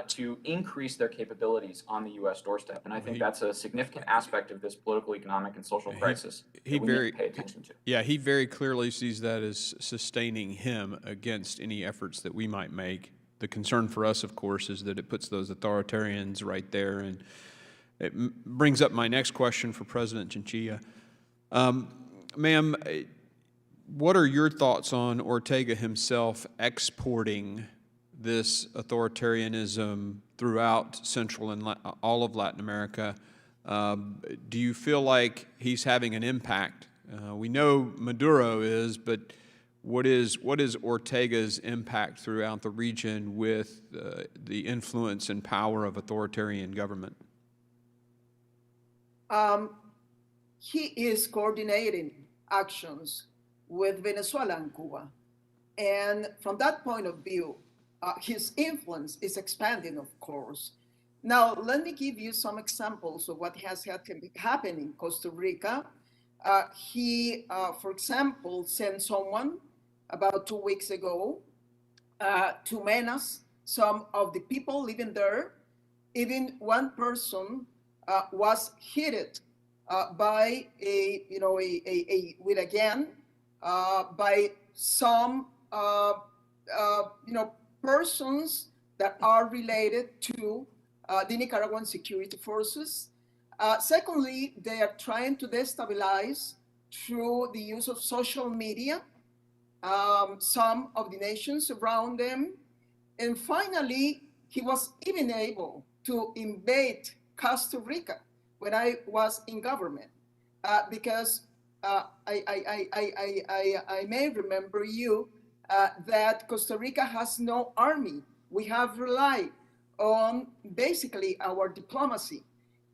to increase their capabilities on the U.S. doorstep. And I think that's a significant aspect of this political, economic, and social crisis that we need to pay attention to. Yeah, he very clearly sees that as sustaining him against any efforts that we might make. The concern for us, of course, is that it puts those authoritarians right there. And it brings up my next question for President Chinchilla. Ma'am, what are your thoughts on Ortega himself exporting this authoritarianism throughout Central and all of Latin America? Do you feel like he's having an impact? We know Maduro is, but what is Ortega's impact throughout the region with the influence and power of authoritarian government? He is coordinating actions with Venezuela and Cuba. And from that point of view, his influence is expanding, of course. Now, let me give you some examples of what has happened in Costa Rica. He, for example, sent someone about 2 weeks ago to menace some of the people living there. Even one person was hit by with a gun by some persons that are related to the Nicaraguan security forces. Secondly, they are trying to destabilize through the use of social media some of the nations around them. And finally, he was even able to invade Costa Rica when I was in government, because I may remember you that Costa Rica has no army. We have relied on basically our diplomacy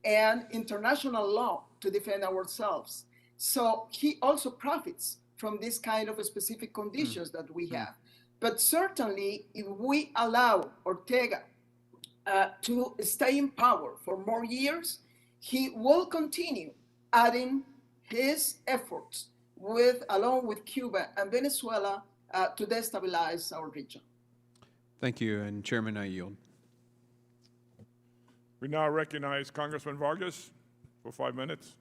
and international law to defend ourselves. So he also profits from this kind of specific conditions that we have. But certainly, if we allow Ortega to stay in power for more years, he will continue adding his efforts along with Cuba and Venezuela to destabilize our region. Thank you, and Chairman, I yield. We now recognize Congressman Vargas for 5 minutes.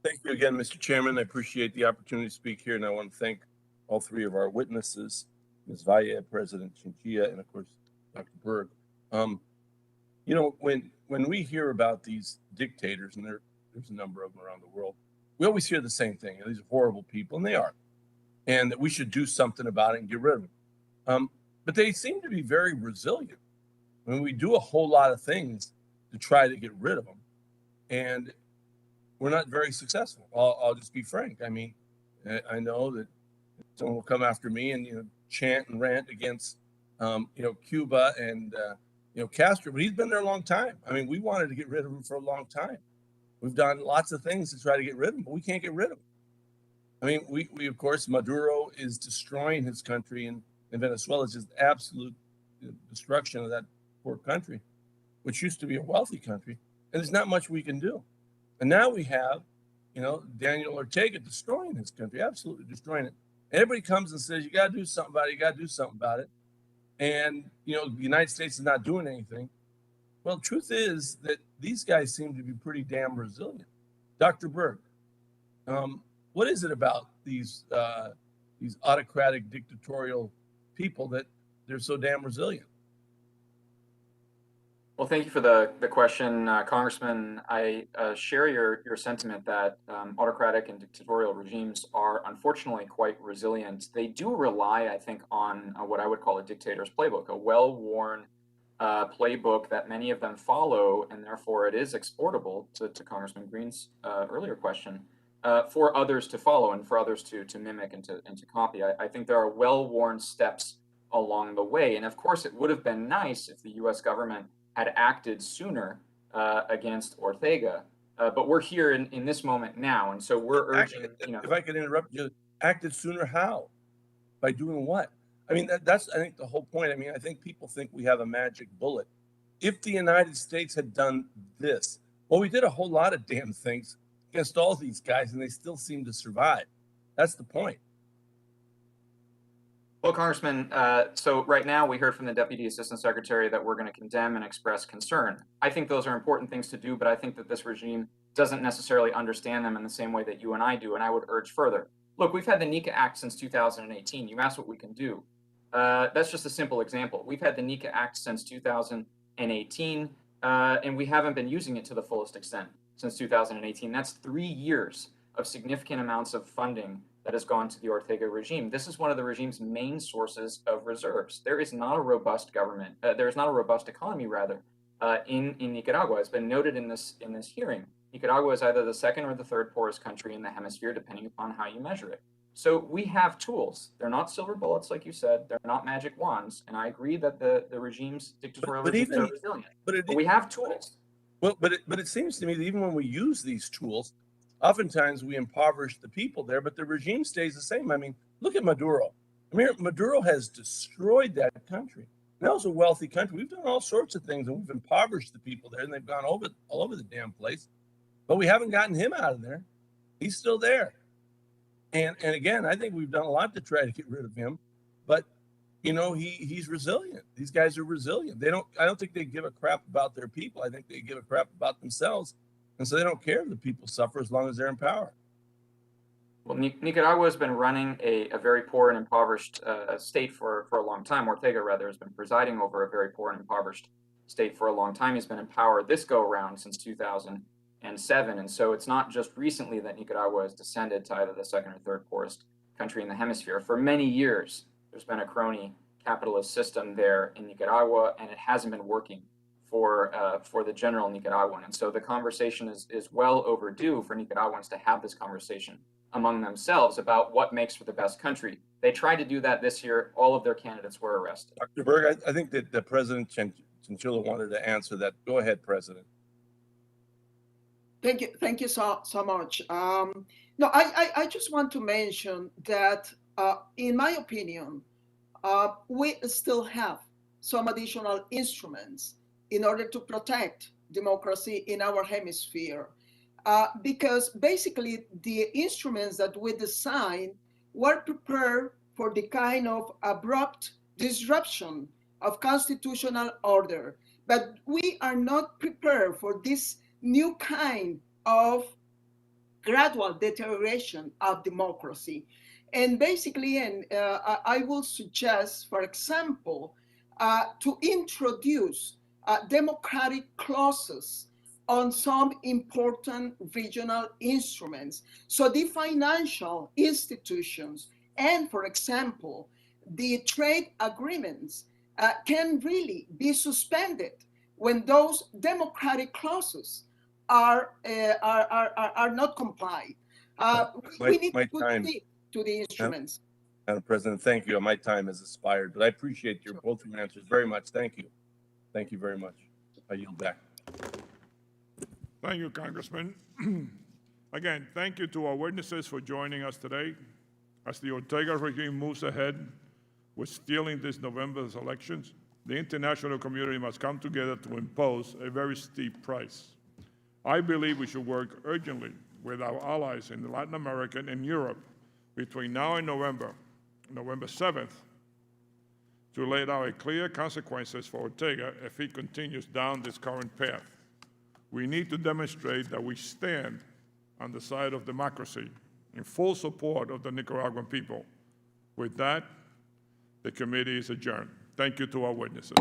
Thank you again, Mr. Chairman. I appreciate the opportunity to speak here, and I want to thank all three of our witnesses, Ms. Valle, President Chinchilla, and of course, Dr. Berg. You know, when we hear about these dictators, and there's a number of them around the world, we always hear the same thing. These are horrible people, and they are. And that we should do something about it and get rid of them. But they seem to be very resilient. I mean, we do a whole lot of things to try to get rid of them, and we're not very successful. I'll just be frank. I mean, I know that someone will come after me and chant and rant against Cuba and Castro, but he's been there a long time. I mean, we wanted to get rid of him for a long time. We've done lots of things to try to get rid of him, but we can't get rid of him. I mean, we of course, Maduro is destroying his country, and Venezuela is just absolute destruction of that poor country, which used to be a wealthy country, and there's not much we can do. And now we have, Daniel Ortega destroying his country, absolutely destroying it. Everybody comes and says, you got to do something about it, you got to do something about it. And, the United States is not doing anything. Well, the truth is that these guys seem to be pretty damn resilient. Dr. Berg, what is it about these autocratic, dictatorial people that they're so damn resilient? Well, thank you for the question, Congressman. I share your sentiment that autocratic and dictatorial regimes are unfortunately quite resilient. They do rely, I think, on what I would call a dictator's playbook, a well-worn playbook that many of them follow, and therefore it is exportable, to Congressman Green's earlier question, for others to follow and for others to mimic and to copy. I think there are well-worn steps along the way. And of course, it would have been nice if the US government had acted sooner against Ortega, but we're here in this moment now, and so we're urging. If I could interrupt you, acted sooner how? By doing what? I mean, that's I think the whole point. I mean, I think people think we have a magic bullet. If the United States had done this, well, we did a whole lot of damn things against all these guys, and they still seem to survive. That's the point. Well, Congressman, so right now we heard from the Deputy Assistant Secretary that we're going to condemn and express concern. I think those are important things to do, but I think that this regime doesn't necessarily understand them in the same way that you and I do, and I would urge further. Look, we've had the NICA Act since 2018. You asked what we can do. That's just a simple example. We've had the NICA Act since 2018, and we haven't been using it to the fullest extent since 2018. That's 3 years of significant amounts of funding that has gone to the Ortega regime. This is one of the regime's main sources of reserves. There is not a robust government, there is not a robust economy, rather, in Nicaragua. It's been noted in this hearing. Nicaragua is either the second or the third poorest country in the hemisphere, depending upon how you measure it. So we have tools. They're not silver bullets, like you said. They're not magic wands. And I agree that the regime's dictatorial regimes are resilient. But we have tools. Well, but it seems to me that even when we use these tools, oftentimes we impoverish the people there, but the regime stays the same. I mean, look at Maduro. I mean, Maduro has destroyed that country. That was a wealthy country. We've done all sorts of things, and we've impoverished the people there, and they've gone all over the damn place. But we haven't gotten him out of there. He's still there. And again, I think we've done a lot to try to get rid of him. But he's resilient. These guys are resilient. I don't think they give a crap about their people. I think they give a crap about themselves. And so they don't care if the people suffer as long as they're in power. Well, Nicaragua has been running a very poor and impoverished state for a long time. Ortega, rather, has been presiding over a very poor and impoverished state for a long time. He's been in power this go-around since 2007. And so it's not just recently that Nicaragua has descended to either the second or third poorest country in the hemisphere. For many years, there's been a crony capitalist system there in Nicaragua, and it hasn't been working for the general Nicaraguan. And so the conversation is well overdue for Nicaraguans to have this conversation among themselves about what makes for the best country. They tried to do that this year. All of their candidates were arrested. Dr. Berg, I think that the President Chinchilla wanted to answer that. Go ahead, President. Thank you so much. No, I just want to mention that, in my opinion, we still have some additional instruments in order to protect democracy in our hemisphere. Because basically the instruments that we designed were prepared for the kind of abrupt disruption of constitutional order. But we are not prepared for this new kind of gradual deterioration of democracy. And basically, I will suggest, for example, to introduce democratic clauses on some important regional instruments. So the financial institutions and, for example, the trade agreements can really be suspended when those democratic clauses are not complied. We need to put teeth to the instruments. Madam President, thank you. My time has expired, but I appreciate both your answers very much. Thank you. Thank you very much. I yield back. Thank you, Congressman. Again, thank you to our witnesses for joining us today. As the Ortega regime moves ahead with stealing this November's elections, the international community must come together to impose a very steep price. I believe we should work urgently with our allies in Latin America and Europe between now and November 7th, to lay out clear consequences for Ortega if he continues down this current path. We need to demonstrate that we stand on the side of democracy in full support of the Nicaraguan people. With that, the committee is adjourned. Thank you to our witnesses.